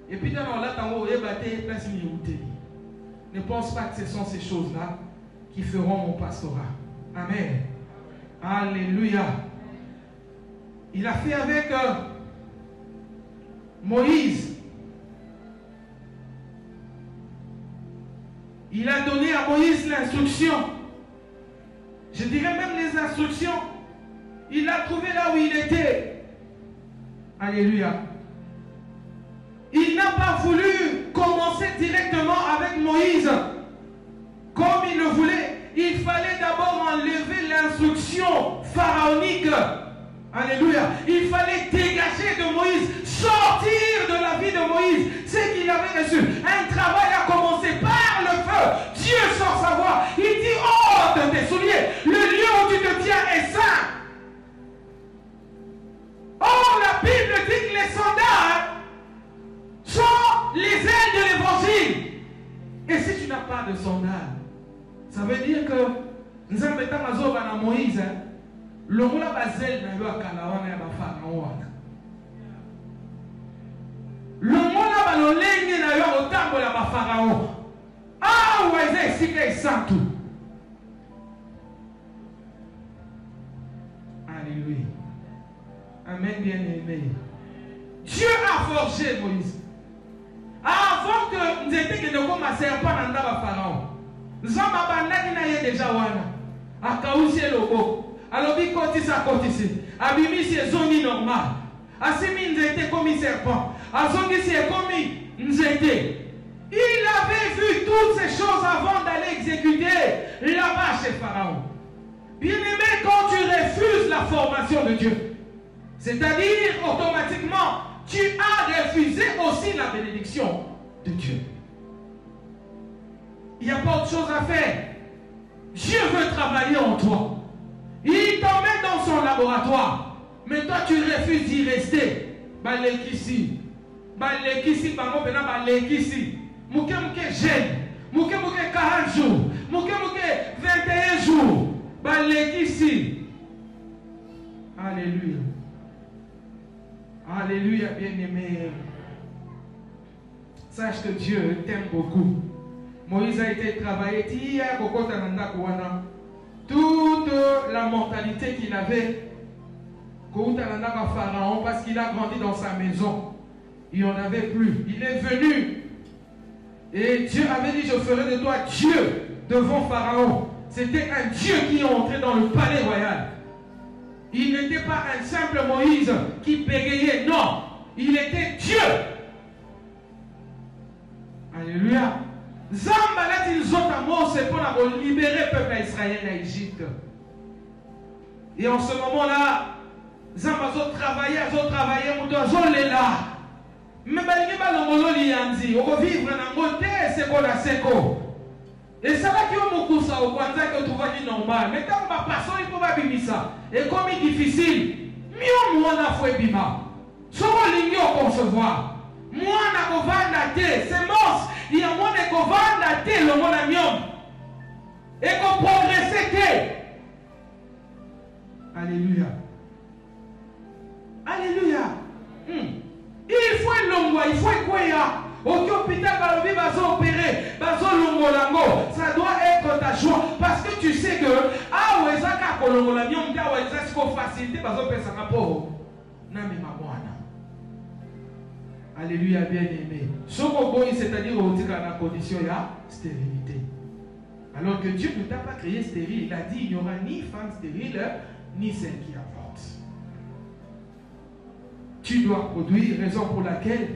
[SPEAKER 1] Et puis dans la tango oya baté place mi outé. Ne pense pas que ce sont ces choses-là qui feront mon pastorat. Amen. Alléluia. Il a fait avec Moïse. Il a donné à Moïse l'instruction. Je dirais même les instructions. Il l'a trouvé là où il était. Alléluia. Il n'a pas voulu commencer directement avec Moïse comme il le voulait. Il fallait d'abord enlever l'instruction pharaonique. Alléluia. Il fallait dégager de Moïse, sortir de la vie de Moïse ce qu'il avait reçu. Un travail a commencé par le feu. Dieu sans savoir. Il dit, ôte tes souliers. Le lieu où tu te tiens est saint. Or, la Bible dit que les sandales sont les ailes de l'évangile. Et si tu n'as pas de sandales, ça veut dire que nous avons été Moïse. Le mot la basel na yo akalawana ya bafaraon wana. Le mot la balolenge na yo otambo ya bafaraon. Ah ouais, esika esantu. Alléluia. Amen, bien aimé. Dieu a forgé Moïse. Avant que nous étions que nous commencions pas dans le pharaon. Zamba bandaki na ye déjà wana. Akaousie logo. Alors, il cotise. Abimisi est zone normale. Asimi n'était comme serpent. Azongisi est comme n'était. Il avait vu toutes ces choses avant d'aller exécuter là-bas chez Pharaon. Bien-aimé, quand tu refuses la formation de Dieu, c'est-à-dire automatiquement, tu as refusé aussi la bénédiction de Dieu. Il n'y a pas autre chose à faire. Dieu veut travailler en toi. Il t'emmène dans son laboratoire. Mais toi, tu refuses d'y rester. Balekisi. Balekisi, bango pena balekisi. Mouke jeune. Mouke 40 jours. Mouke 21 jours. Balekisi. Alléluia. Alléluia, bien-aimé. Sache que Dieu t'aime beaucoup. Moïse a été travaillé. Tia kokotananda kouana. Toute la mentalité qu'il avait, Pharaon, parce qu'il a grandi dans sa maison, il n'en avait plus. Il est venu et Dieu avait dit, je ferai de toi Dieu devant Pharaon. C'était un Dieu qui est entré dans le palais royal. Il n'était pas un simple Moïse qui bégayait, non, il était Dieu. Alléluia. Zambalat ils ont un mot, c'est pour libérer le peuple israélien d'Égypte. Et en ce moment-là, Zambazo travaillait, Moutozo les là. Mais il va le vivre dans le côté, c'est qu'on a seko. Et ça va qui est beaucoup ça, au point que tu vois qui est normal. Mais quand on va passer, il faut pas bimir ça. Et comme il est difficile, mieux moi n'a fait bima. Soit on concevoir. Moi n'a pas vandaté, c'est mort. Il y a moins de vandaté le monde amium. Et qu'on progresse. Alléluia. Alléluia. Il faut un longo, il faut quoi ya. Au hôpital, opérer, ça doit être ta joie. Parce que tu sais que, ah ouais, ça a facilité, alléluia, bien aimé. C'est-à-dire la condition de stérilité. Alors que Dieu ne t'a pas créé stérile. Il a dit il n'y aura ni femme stérile, ni celle qui avorte. Tu dois produire, raison pour laquelle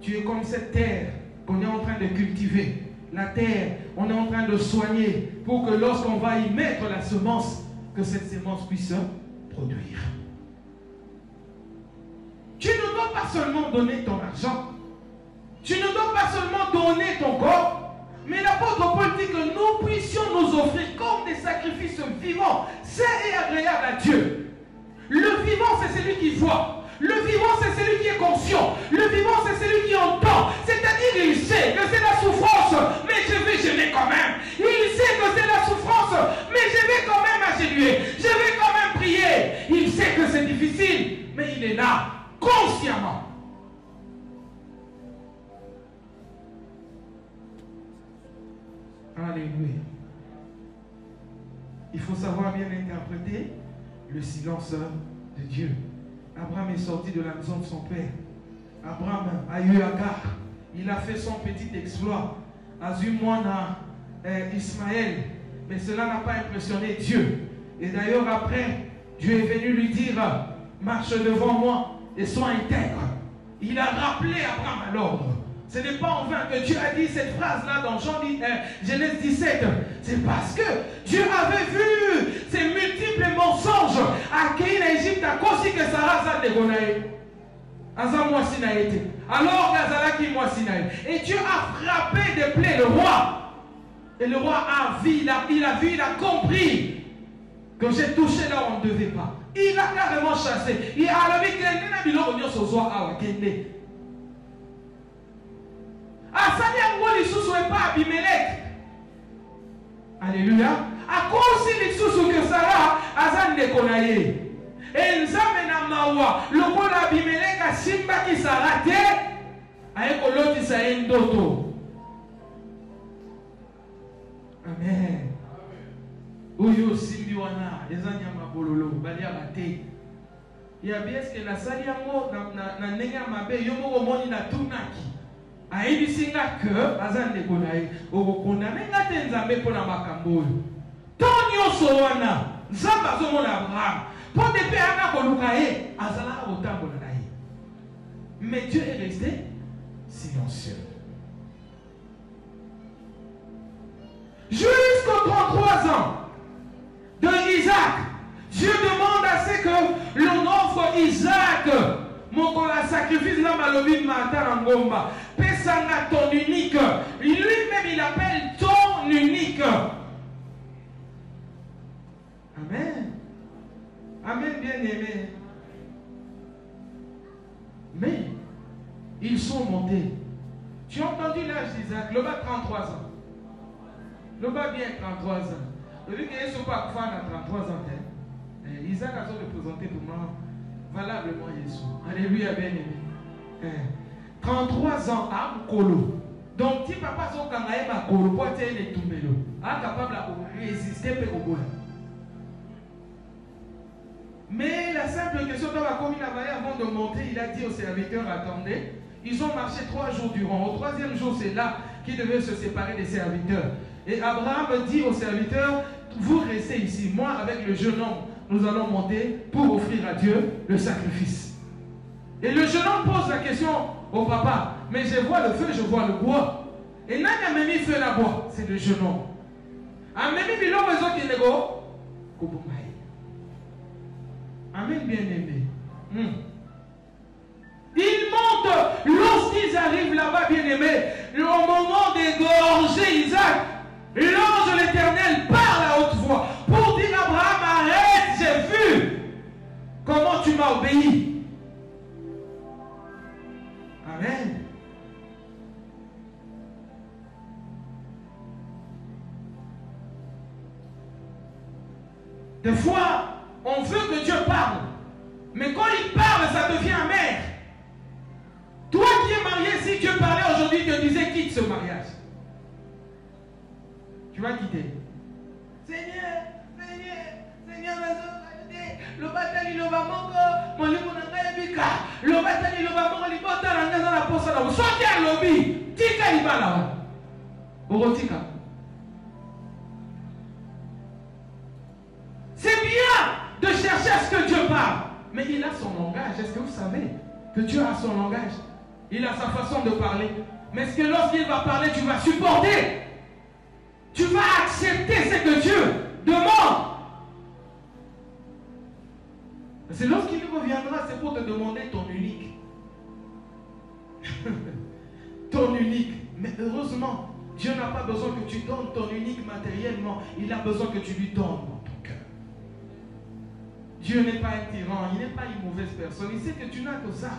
[SPEAKER 1] tu es comme cette terre qu'on est en train de cultiver. La terre, on est en train de soigner pour que lorsqu'on va y mettre la semence, que cette semence puisse produire. Tu ne dois pas seulement donner ton argent. Tu ne dois pas seulement donner ton corps. Mais l'apôtre Paul dit que nous puissions nous offrir comme des sacrifices vivants, sains et agréables à Dieu. Le vivant, c'est celui qui voit. Le vivant, c'est celui qui est conscient. Le vivant, c'est celui qui entend. C'est-à-dire, il sait que c'est la souffrance, mais je vais gêner quand même. Il sait que c'est la souffrance, mais je vais quand même agenouiller. Je vais quand même prier. Il sait que c'est difficile, mais il est là, consciemment. Alléluia. Il faut savoir bien interpréter le silence de Dieu. Abraham est sorti de la maison de son père. Abraham a eu Agar. Il a fait son petit exploit. Azumwana Ismaël. Mais cela n'a pas impressionné Dieu. Et d'ailleurs après, Dieu est venu lui dire, marche devant moi et sois intègre. Il a rappelé Abraham à l'ordre. Ce n'est pas en vain que Dieu a dit cette phrase-là dans Genèse 17. C'est parce que Dieu avait vu ces multiples mensonges à Kéin en Égypte à cause que Sarah a dégonaé. Alors Gazala qui moissinaï. Et Dieu a frappé de plaies le roi. Et le roi a vu, il a vu, il a compris que j'ai touché là où on ne devait pas. Il a carrément chassé. Il a levé quelqu'un n'a bilo onyo sozoa awa kende. Asali angoli susu et pas Abimelech. Alléluia. À cause il susu que Sarah azan de konaye. Et nzambe na mawa lokola Abimelech a simba ki Sarah te aye koloti sa endoto. Amen. Oyo simbi wana ezanya mabololo balia bate. Ya bieske na sali yango na ndenge mabe yo moko moni na tunaki. Ayibisinga que azan de konaye okokondana ngate nzambe pona makambo oyo. Tonyo so wana nzamba zo mona Abraham. Pour des pères à Kolukae, Azala autant Bolanaï. Mais Dieu est resté silencieux. Jusqu'aux 33 ans de Isaac, Dieu demande à ce que l'on offre Isaac, mon sacrifice là, malobi matarangomba, pesanga ton unique. Lui-même il appelle ton unique. Amen. Amen, bien-aimé. Mais ils sont montés. Tu as entendu l'âge d'Isaac? Le bas 33 ans. Le bas bien 33 ans. Le vu qu'il ne sont pas fan à 33 ans. Isaac a représenté pour moi valablement Jésus. Alléluia, bien-aimé. 33 ans à Mkolo. Donc, si papa son kangaye ma kolo, pour être les tumbelo, incapable de résister au Bola. Mais la simple question dans la commune avant de monter, il a dit aux serviteurs, attendez, ils ont marché 3 jours durant. Au 3e jour, c'est là qu'ils devaient se séparer des serviteurs. Et Abraham dit aux serviteurs, vous restez ici, moi avec le jeune homme, nous allons monter pour offrir à Dieu le sacrifice. Et le jeune homme pose la question au papa, mais je vois le feu, je vois le bois. Et n'a même mis feu la bois, c'est le jeune homme. A même mis l'homme qui n'est pas Amen, bien-aimé. Ils montent, lorsqu'ils arrivent là-bas, bien-aimé, au moment d'égorger Isaac, l'ange de l'Éternel parle à haute voix pour dire à Abraham, arrête, j'ai vu comment tu m'as obéi. Amen. Des fois, on veut que Dieu parle. Mais quand il parle, ça devient amer. Toi qui es marié, si Dieu parlait aujourd'hui, te disait quitte ce mariage. Tu vas quitter. Seigneur, le bataille, le va manquer. Le bataille, le va manquer. Le bataille, le va manquer. Sortez à l'objet. Tika, il va là. Orotika. C'est bien de chercher à ce que Dieu parle. Mais il a son langage. Est-ce que vous savez que Dieu a son langage? Il a sa façon de parler. Mais est-ce que lorsqu'il va parler, tu vas supporter? Tu vas accepter ce que Dieu demande? C'est lorsqu'il reviendra, c'est pour te demander ton unique. Ton unique. Mais heureusement, Dieu n'a pas besoin que tu donnes ton unique matériellement. Il a besoin que tu lui donnes dans ton cœur. Dieu n'est pas un tyran, il n'est pas une mauvaise personne. Il sait que tu n'as que ça.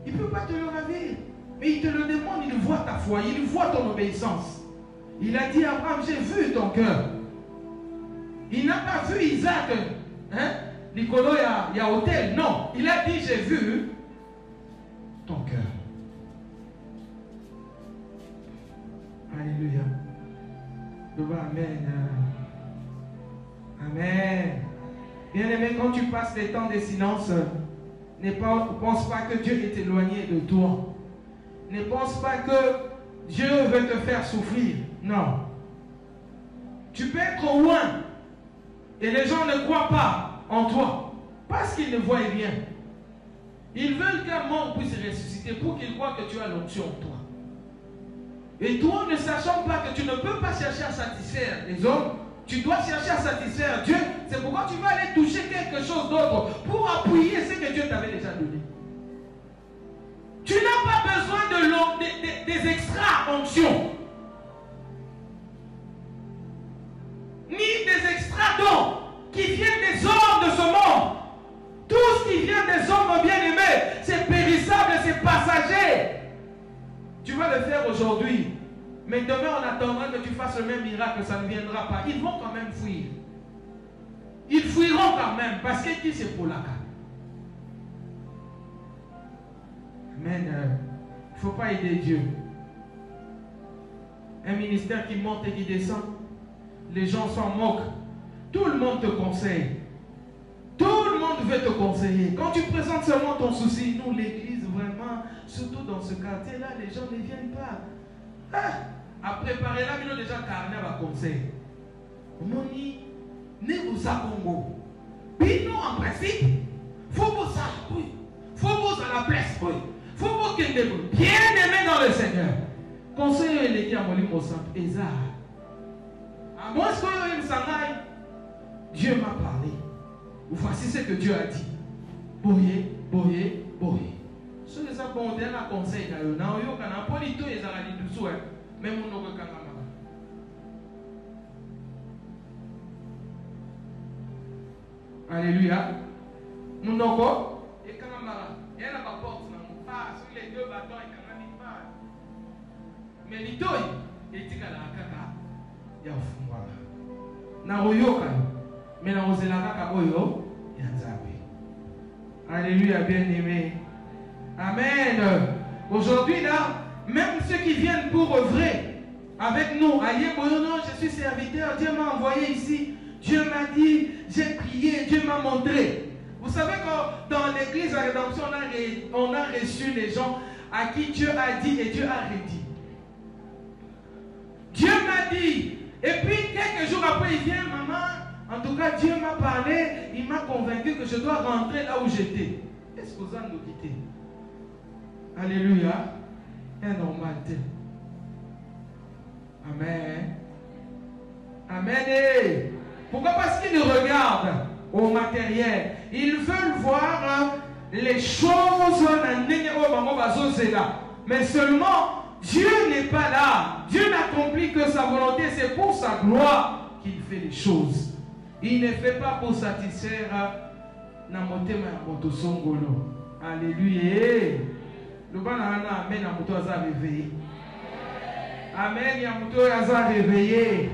[SPEAKER 1] Il ne peut pas te le raver. Mais il te le demande, il voit ta foi, il voit ton obéissance. Il a dit à Abraham, j'ai vu ton cœur. Il n'a pas vu Isaac. Hein? Nicolas, il y a hôtel. Non, il a dit, j'ai vu ton cœur. Alléluia. Amen. Amen. Bien-aimé, quand tu passes les temps de silence, ne pense pas que Dieu est éloigné de toi. Ne pense pas que Dieu veut te faire souffrir. Non. Tu peux être loin et les gens ne croient pas en toi parce qu'ils ne voient rien. Ils veulent qu'un mort puisse ressusciter pour qu'ils croient que tu as l'onction en toi. Et toi, ne sachant pas que tu ne peux pas chercher à satisfaire les hommes, tu dois chercher à satisfaire Dieu. C'est pourquoi tu vas aller toucher quelque chose d'autre pour appuyer ce que Dieu t'avait déjà donné. Tu n'as pas besoin des extra-onctions, ni des extra-dons qui viennent des hommes de ce monde. Tout ce qui vient des hommes bien-aimés, c'est périssable, c'est passager. Tu vas le faire aujourd'hui, mais demain on attendra que tu fasses le même miracle, ça ne viendra pas. Ils vont quand même fuir. Ils fuiront quand même, parce que qui c'est pour la carte. Amen. Il ne faut pas aider Dieu. Un ministère qui monte et qui descend, les gens s'en moquent. Tout le monde te conseille. Tout le monde veut te conseiller. Quand tu présentes seulement ton souci, nous, l'église, vraiment, surtout dans ce quartier-là, les gens ne viennent pas. Ah, à préparer là, nous déjà carnet va conseiller. Moni, ne vous a Congo. Puis nous, en principe, faut vous ça, oui. Faut vous à la place, oui. Faut vous qu'il bien aimé dans le Seigneur. Conseiller l'église à Molim au centre, Ezra. À moins que Dieu m'a parlé. Voici ce que Dieu a dit. Boye, boye, boye. Ce que ça bon, on a conseil d'ailleurs. Non, yo kana polito ezala di dusu eh. Même on ne kanga mama. Alléluia. Munoko et kanga mama. Il y a pas porte na mon pas sur les deux bâtons et kanga ni pas. Mais litoi et tikala kaka ya fungwa. Na oyoka. Mais na ozela kaka oyo ya nzambe. Alléluia, bien-aimé. Amen. Aujourd'hui là, même ceux qui viennent pour œuvrer avec nous, aïe boyono, je suis serviteur, Dieu m'a envoyé ici, Dieu m'a dit, j'ai prié, Dieu m'a montré. Vous savez que dans l'église à rédemption, on a reçu les gens à qui Dieu a dit et Dieu a redit. Dieu m'a dit, et puis quelques jours après il vient, maman. En tout cas, Dieu m'a parlé, il m'a convaincu que je dois rentrer là où j'étais. Est-ce que vous en nous quittez? Alléluia. Un normal. Amen. Amen. Pourquoi? Parce qu'ils regardent au matériel. Ils veulent voir les choses. Mais seulement, Dieu n'est pas là. Dieu n'accomplit que sa volonté. C'est pour sa gloire qu'il fait les choses. Il ne fait pas pour satisfaire na motema ya moto songolo. Alléluia. Le banana amen na moto aza réveillé. Amen ya moto aza réveillé.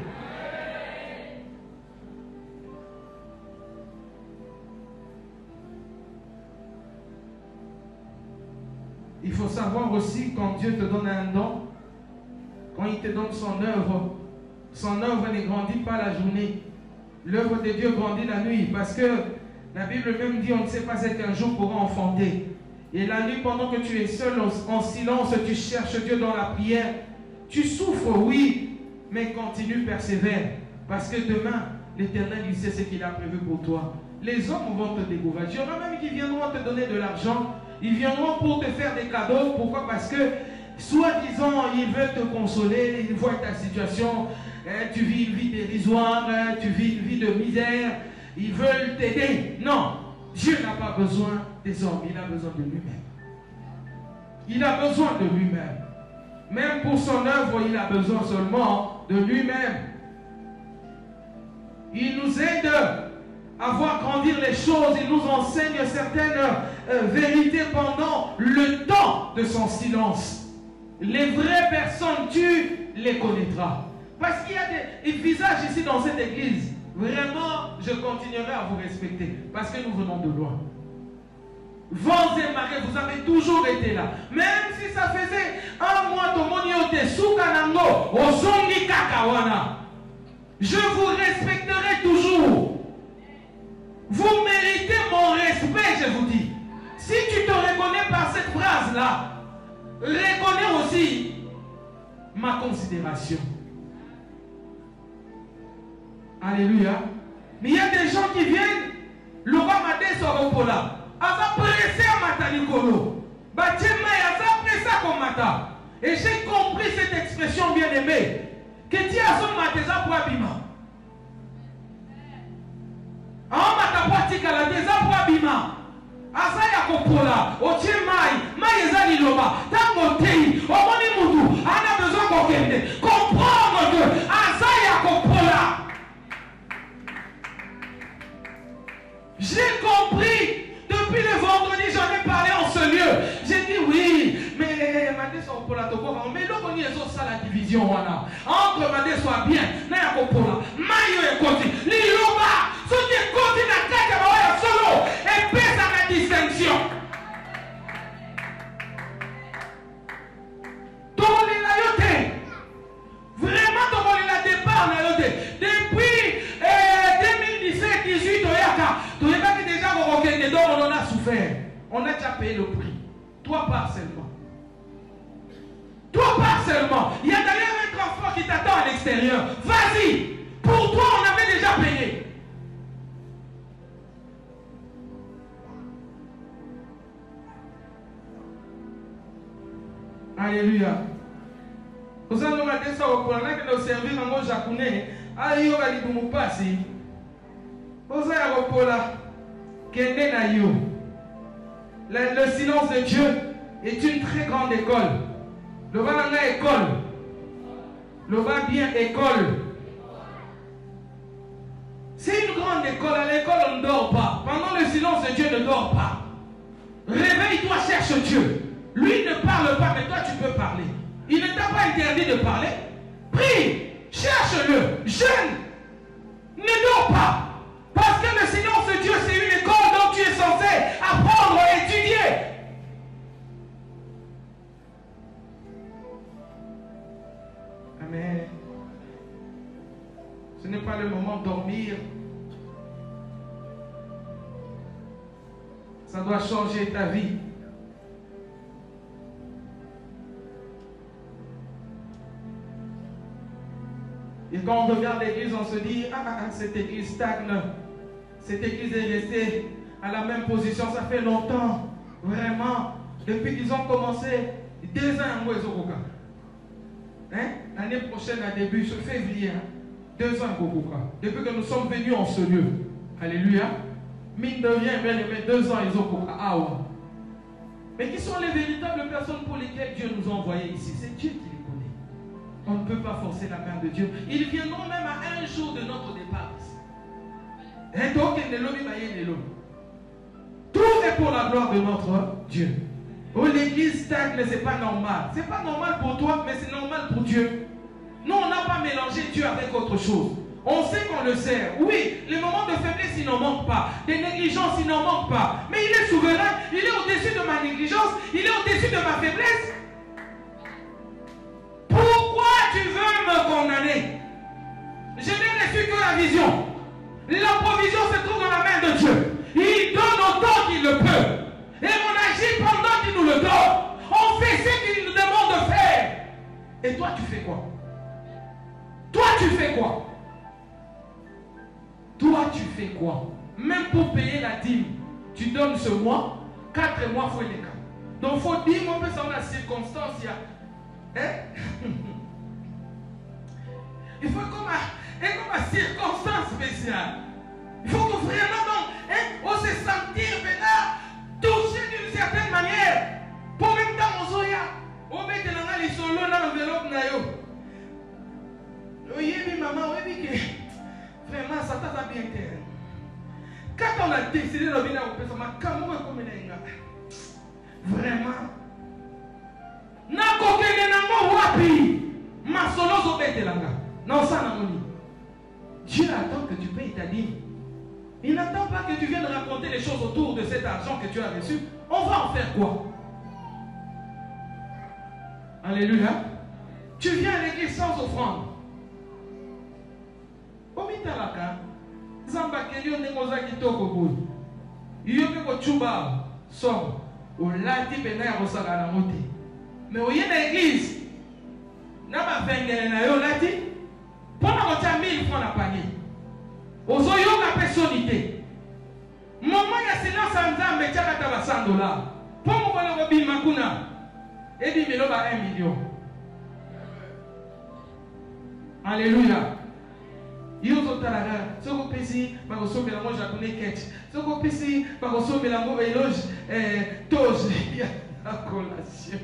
[SPEAKER 1] Il faut savoir aussi quand Dieu te donne un don, quand il te donne son œuvre ne grandit pas la journée. L'œuvre de Dieu grandit la nuit, parce que la Bible même dit, on ne sait pas ce qu'un jour pourra enfanter. Et la nuit, pendant que tu es seul en silence, tu cherches Dieu dans la prière. Tu souffres, oui, mais continue, persévère. Parce que demain, l'Éternel, il sait ce qu'il a prévu pour toi. Les hommes vont te découvrir. Il y en a même qui viendront te donner de l'argent. Ils viendront pour te faire des cadeaux. Pourquoi? Parce que, soi-disant, ils veulent te consoler, ils voient ta situation. Tu vis une vie dérisoire, tu vis une vie de misère, ils veulent t'aider. Non, Dieu n'a pas besoin des hommes, il a besoin de lui-même. Il a besoin de lui-même. Même pour son œuvre, il a besoin seulement de lui-même. Il nous aide à voir grandir les choses, il nous enseigne certaines vérités pendant le temps de son silence. Les vraies personnes, tu les connaîtras. Parce qu'il y a des visages ici dans cette église. Vraiment, je continuerai à vous respecter. Parce que nous venons de loin. Vents et marées, vous avez toujours été là. Même si ça faisait un mois, je vous respecterai toujours. Vous méritez mon respect, je vous dis. Si tu te reconnais par cette phrase-là, reconnais aussi ma considération. Alléluia. Mais il y a des gens qui viennent, le roi m'a dit Soropola, asa pressé à Matanikolo, Bachema asa pressé à Komata. Et j'ai compris cette expression bien aimée. Que tu as son mateza pour abima. En matapatika la teza pour abima. Asaya kopola, otie mai ezali loba, tango tei, omoni mutu, ana besoin kokende, comprendre que asaya kopola. J'ai compris, depuis le vendredi, j'en ai parlé en ce lieu. J'ai dit oui, mais Madé soit kopola toko, mais l'on est ça la division wana. Entre Madé soit bien, na kopola, mayo et koti, li loba, ce qui est koti na kaka bawa solo, et pèse à la distinction. Tomoli la yote. Vraiment tomoli la départ na yote. Depuis 2017-18 oyaka, tu n'es pas déjà reconnu donc on en a souffert. On a déjà payé le prix. Toi pas seulement. Toi pas seulement. Il y a d'ailleurs un enfant qui t'attend à l'extérieur. Vas-y. Pour toi on avait déjà payé. Alléluia. Vous savez, nous avons dit ça au Coran, que nous servir en mot japonais. Aïe, on va dire que nous passons. Vous savez, au Coran, le silence de Dieu est une très grande école. Le Bananga école. Le va bien école. C'est une grande école. À l'école, on ne dort pas. Pendant le silence de Dieu, ne dort pas. Réveille-toi, cherche Dieu. Lui ne parle pas, mais toi tu peux parler. Il ne t'a pas interdit de parler. Prie, cherche-le, jeûne. Ne dors pas. Parce que le silence de Dieu, c'est une école dont tu es censé apprendre et étudier. Amen. Ce n'est pas le moment de dormir. Ça doit changer ta vie. Et quand on regarde l'église, on se dit, cette église stagne. Cette église est restée à la même position. Ça fait longtemps. Vraiment. Depuis qu'ils ont commencé, 2 ans à Mouezokoka. L'année prochaine, à début, ce février, 2 ans à Gokoka. Depuis que nous sommes venus en ce lieu. Alléluia. Mine de rien, bien aimé, 2 ans, ils ont Gokoka. Ah ouais. Mais qui sont les véritables personnes pour lesquelles Dieu nous a envoyés ici? C'est Dieu qui les connaît. On ne peut pas forcer la main de Dieu. Ils viendront même à un jour de notre départ. Tout est pour la gloire de notre Dieu. Oh, l'église stagne, mais ce n'est pas normal. Ce n'est pas normal pour toi, mais c'est normal pour Dieu. Nous, on n'a pas mélangé Dieu avec autre chose. On sait qu'on le sert. Oui, les moments de faiblesse, il n'en manque pas. Des négligences, il n'en manque pas. Mais il est souverain. Il est au-dessus de ma négligence. Il est au-dessus de ma faiblesse. Pourquoi tu veux me condamner? Je n'ai reçu que la vision. La provision se trouve dans la main de Dieu. Il donne autant qu'il le peut. Et on agit pendant qu'il nous le donne. On fait ce qu'il nous demande de faire. Et toi, tu fais quoi? Toi, tu fais quoi? Toi, tu fais quoi? Même pour payer la dîme, tu donnes ce mois, 4 mois, il faut les cas. Donc, il faut dire, on peut savoir la circonstance. Il faut comme une circonstance spéciale. Il faut que vraiment, on se sentir maintenant touché d'une certaine manière. Pour même temps, on soya, on met dans les solos dans l'enveloppe. Oui, maman, oui, que vraiment, ça t'a bien été. Quand on a décidé de venir au Père, comment est-ce qu'on est vraiment? Na kokene na mo wapi ma solo zo betelanga na osana moni. Dieu attend que tu payes ta dîme. Il n'attend pas que tu viennes raconter les choses autour de cet argent que tu as reçu. On va en faire quoi? Alléluia. Tu viens à l'église sans offrande. Omitalaka zamba kelio nemoza kitoko boy. Yoke ko chuba som olati pena ya kosala na mote. Mais au yé de l'église, n'a pas fait de lati, pendant que tu as 1000 francs à panier. Aux oyo la personnalité. Maman, il y a silence en disant, mais tu as $100. Pour moi, le robin makuna. Et dit, mais là, 1 million. Alléluia. Yo zotalara, soko pesi, bagoso melango japonais ketch. Soko pesi, bagoso melango éloge, toge. La collation.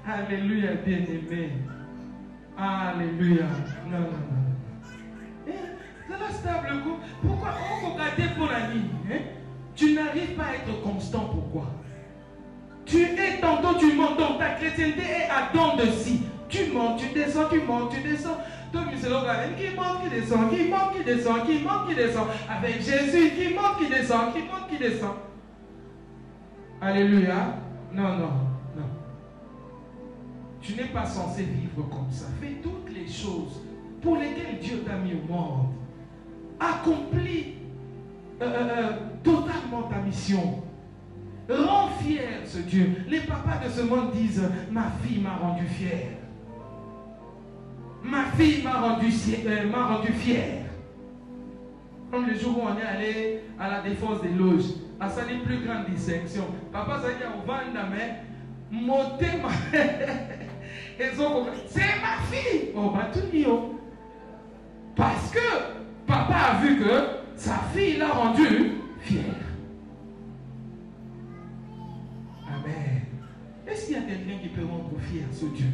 [SPEAKER 1] Alléluia, bien-aimé. Alléluia. Non, non, non. C'est la stable. Pourquoi on peut garder pour la ligne? Tu n'arrives pas à être constant. Pourquoi? Tu es tantôt, tu montes. Donc ta chrétienté est à dents de scie. Tu montes, tu descends, tu montes, tu descends. Donc c'est l'organisme qui monte, qui descend, qui monte, qui descend, qui monte, qui descend. Avec Jésus qui monte, qui descend, qui monte, qui descend. Alléluia. Non, non, non. Tu n'es pas censé vivre comme ça. Fais toutes les choses pour lesquelles Dieu t'a mis au monde. Accomplis totalement ta mission. Rends fier ce Dieu. Les papas de ce monde disent, ma fille m'a rendu fier. Ma fille m'a rendu fier. Comme le jour où on est allé à la défense des loges, à sa plus grande dissection. Papa ça dit au Vandame, monter ma c'est ma fille. Oh bah tout dit. Parce que papa a vu que sa fille l'a rendu fière. Amen. Est-ce qu'il y a quelqu'un qui peut rendre fier ce Dieu?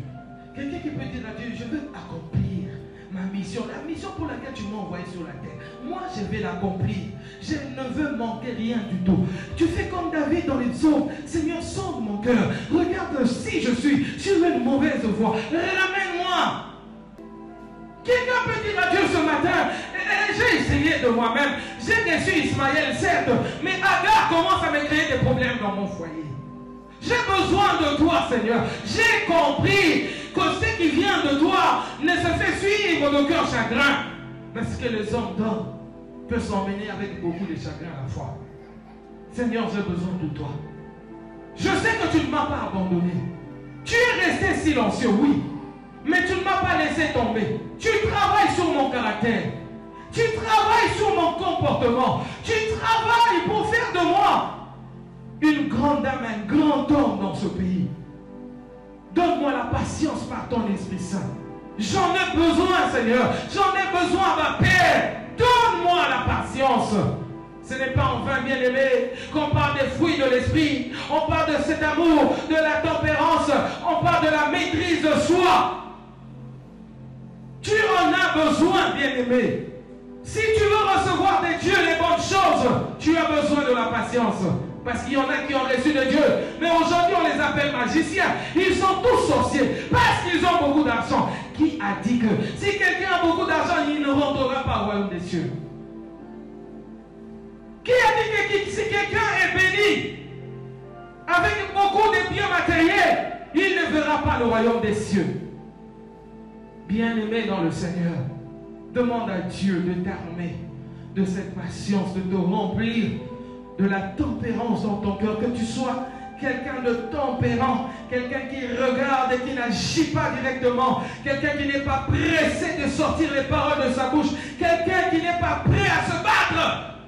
[SPEAKER 1] Quelqu'un qui peut dire à Dieu, je veux accomplir ma mission, la mission pour laquelle tu m'as envoyé sur la terre. Moi, je vais l'accomplir. Je ne veux manquer rien du tout. Tu fais comme David dans les psaumes. Seigneur, sonde mon cœur. Regarde si je suis sur une mauvaise voie. Ramène-moi. Quelqu'un peut dire à Dieu ce matin, j'ai essayé de moi-même. J'ai reçu Ismaël, certes, mais Agar commence à me créer des problèmes dans mon foyer. J'ai besoin de toi, Seigneur. J'ai compris que ce qui vient de toi ne se fait suivre de cœur chagrin. Parce que les hommes d'homme peuvent s'emmener avec beaucoup de chagrin à la fois. Seigneur, j'ai besoin de toi. Je sais que tu ne m'as pas abandonné. Tu es resté silencieux, oui. Mais tu ne m'as pas laissé tomber. Tu travailles sur mon caractère. Tu travailles sur mon comportement. Tu travailles pour faire de moi une grande dame, un grand homme dans ce pays. Donne-moi la patience par ton Esprit Saint. J'en ai besoin, Seigneur. J'en ai besoin, ma Père. Donne-moi la patience. Ce n'est pas en vain, bien-aimé, qu'on parle des fruits de l'Esprit. On parle de cet amour, de la tempérance. On parle de la maîtrise de soi. Tu en as besoin, bien-aimé. Si tu veux recevoir des dieux les bonnes choses, tu as besoin de la patience. Parce qu'il y en a qui ont reçu de Dieu. Mais aujourd'hui, on les appelle magiciens. Ils sont tous sorciers. Parce qu'ils ont beaucoup d'argent. Qui a dit que si quelqu'un a beaucoup d'argent, il ne rentrera pas au royaume des cieux? Qui a dit que si quelqu'un est béni avec beaucoup de biens matériels, il ne verra pas le royaume des cieux? Bien-aimé dans le Seigneur, demande à Dieu de t'armer de cette patience, de te remplir de la tempérance dans ton cœur, que tu sois quelqu'un de tempérant, quelqu'un qui regarde et qui n'agit pas directement, quelqu'un qui n'est pas pressé de sortir les paroles de sa bouche, quelqu'un qui n'est pas prêt à se battre,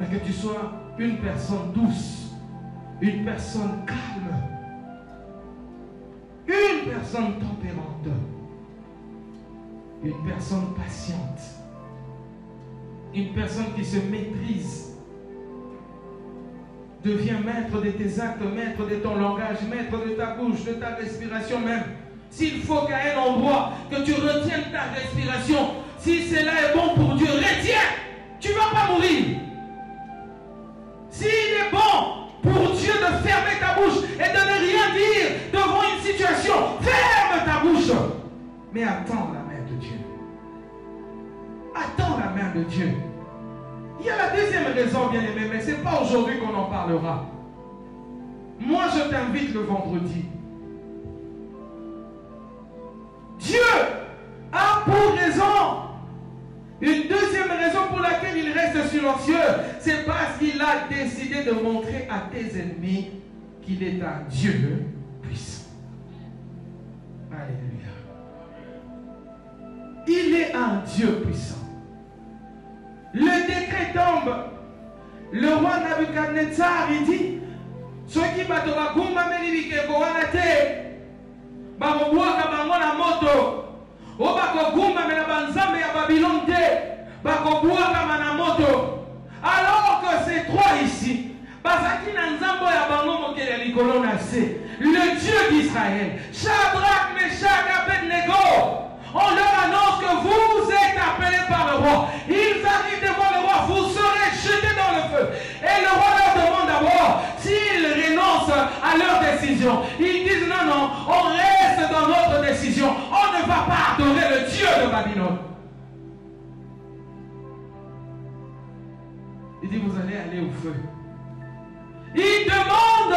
[SPEAKER 1] mais que tu sois une personne douce, une personne calme, une personne tempérante, une personne patiente, une personne qui se maîtrise. Deviens maître de tes actes, maître de ton langage, maître de ta bouche, de ta respiration même. S'il faut qu'à un endroit que tu retiennes ta respiration, si cela est bon pour Dieu, retiens. Tu ne vas pas mourir. S'il est bon pour Dieu de fermer ta bouche et de ne rien dire devant une situation, ferme ta bouche. Mais attends la main de Dieu. Attends la main de Dieu. Il y a la deuxième raison, bien-aimé, mais ce n'est pas aujourd'hui qu'on en parlera. Moi, je t'invite le vendredi. Dieu a pour raison, une deuxième raison pour laquelle il reste silencieux, c'est parce qu'il a décidé de montrer à tes ennemis qu'il est un Dieu puissant. Alléluia. Il est un Dieu puissant. Le décret tombe. Le roi Nabuchodonosor, il dit, Ceux qui battent la gumba melibike kowanate. Bakobwaka bango na moto. O bakogumba mena banzambe ya Babylone te. Bakobwaka mana moto. Alors que ces trois ici, Bazaki na nzambo ya bango mokele likolo na se. Le Dieu d'Israël, Shadrach, Meshach, Abednego, on leur annonce que vous êtes appelés par le roi. Ils arrivent devant le roi, vous serez jetés dans le feu. Et le roi leur demande d'abord s'ils renoncent à leur décision. Ils disent non, non, on reste dans notre décision. On ne va pas adorer le Dieu de Babylone. Il dit vous allez aller au feu. Il demande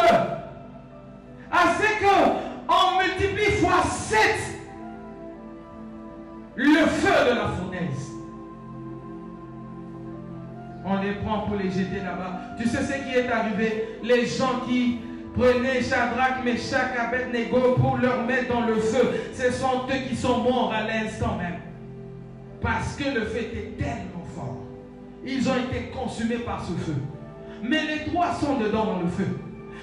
[SPEAKER 1] à ce qu'on multiplie fois 7 le feu de la fournaise. On les prend pour les jeter là-bas. Tu sais ce qui est arrivé? Les gens qui prenaient Shadrach, Meshach, Abednego pour leur mettre dans le feu, ce sont eux qui sont morts à l'instant même. Parce que le feu était tellement fort. Ils ont été consumés par ce feu. Mais les trois sont dedans dans le feu.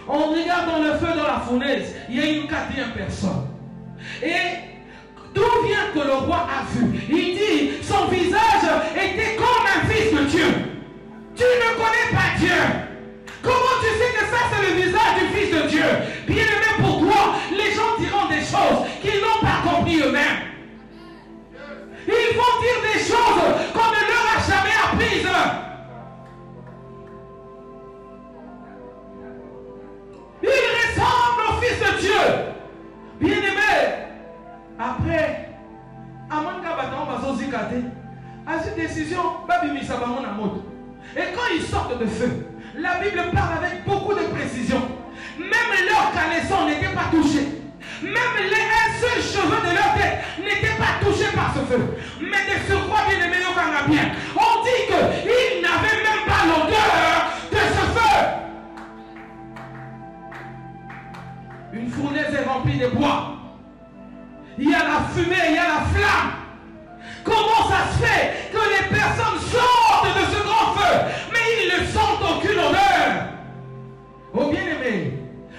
[SPEAKER 1] On regarde dans le feu, dans la fournaise, il y a une 4e personne. Et d'où vient que le roi a vu? Il dit, son visage était comme un fils de Dieu. Tu ne connais pas Dieu. Comment tu sais que ça c'est le visage du fils de Dieu? Bien aimé, pour toi, les gens diront des choses qu'ils n'ont pas compris eux-mêmes. Ils vont dire des choses qu'on ne leur a jamais apprises. Il ressemble au fils de Dieu. Bien aimé. Après, à cette décision, et quand ils sortent de feu, la Bible parle avec beaucoup de précision. Même leur caleçon n'était pas touché. Même un seul cheveu de leur tête n'était pas touché par ce feu. Mais de ce roi bien aimé, on dit qu'ils n'avaient même pas l'odeur de ce feu. Une fournaise est remplie de bois. Il y a la fumée, il y a la flamme. Comment ça se fait que les personnes sortent de ce grand feu, mais ils ne sentent aucune odeur? Oh bien-aimé,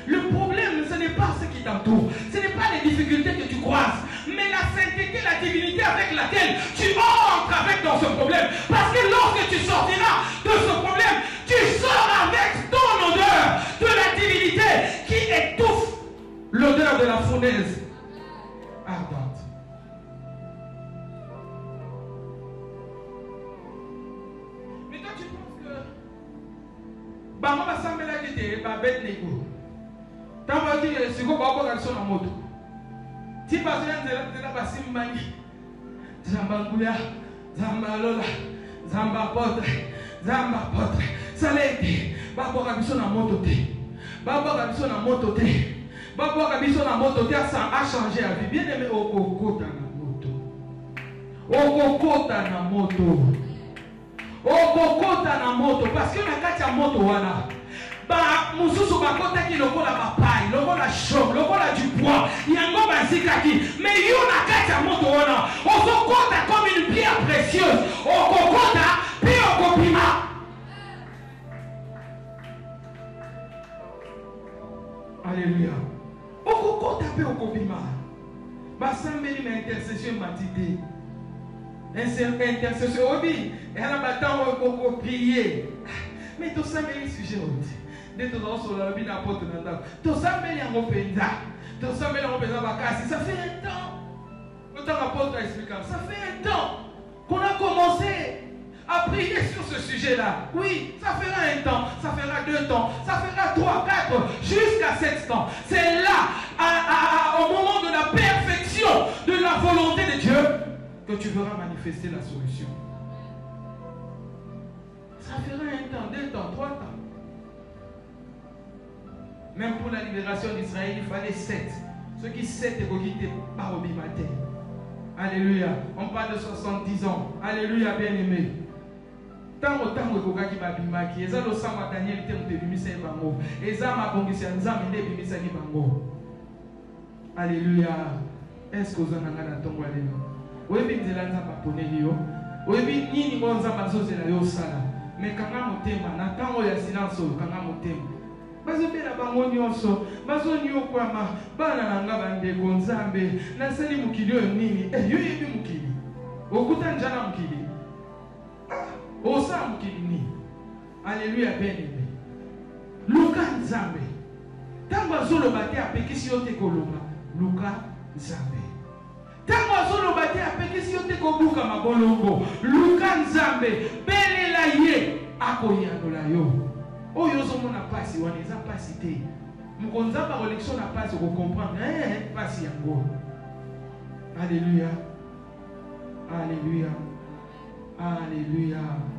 [SPEAKER 1] le problème, ce n'est pas ce qui t'entoure, ce n'est pas les difficultés que tu croises, mais la sainteté, la divinité avec laquelle tu entres avec dans ce problème. Parce que lorsque tu sortiras de ce problème, tu sors avec ton odeur de la divinité qui étouffe l'odeur de la fournaise ardente. Mais toi tu penses que Bango va s'embêter à quitter ma bête négo. Tant que tu es sûr qu'on va avoir sur la moto. Si par exemple de la basse mani, Zambangoulia, Zambalola, Zambapotre, Zambapotre, ça l'a été. Babo Rabison a moto. Babo Rabison a moto. Babo Rabison a moto. Ça a changé la vie. Bien aimé, Okokota na moto. Okokota na moto. Okokota na moto. Parce que la katia moto wana. Ba mususu bakota ki lokola bapai, lokola chaume, lokola du bois. Yango bazikaki. Mais yo na katia moto wana. Okokota comme une pierre précieuse. Okokota puis okopima. Alléluia. Okokota puis okopima. Basambeli ma intercession matité. Intercession obi. Et à la bataille on prier. Mais tout ça mais sujet aussi. Dès que nous sommes là, nous avons apporté notre temps. Tout ça mais en penza. Tout ça mais en penza bakasi. Ça fait un temps. Nous avons apporté l'explication. Ça fait un temps qu'on a commencé à prier sur ce sujet-là. Oui, ça fera un temps, ça fera 2 temps, ça fera 3, 4, jusqu'à 7 temps. C'est là, au moment de la perfection de la volonté de Dieu, que tu verras manifester la solution. Ça fera un temps, 2 temps, 3 temps. Même pour la libération d'Israël, il fallait 7. Ceux qui 7 étaient par au matin. Alléluia. On parle de 70 ans. Alléluia, bien-aimé. Tant autant que Kogaki Babimaki, et ça le sang à Daniel était de Bimisa et Bango. Et ça m'a bongissé en Zam et Bimisa et Bango. Alléluia. Est-ce que vous en avez un tombeau à l'élo? Oui, bien, vous avez un paponné. Oui, bien, ni vous avez un paponné. Mais quand on t'aime, on attend le silence, quand on t'aime. bazobela bango nyonso bazonyokwama bana na nga bandeko nzambe nasali mokili oyo nini yo yebi mokili okuta njala mokili osala mokili nini. Alléluia bien-aimé. Luka nzambe ntango azoloba te apekisi yo te koloba luka nzambe. Ntango azoloba te apekisi yo te kobuka mabolongo luka nzambe belela ye akoyangola yo. Oyo ozomona pasi wana eza pasi te. Mokonza ba collection na pasi comprendre pasi yango. Alléluia. Alléluia. Alléluia.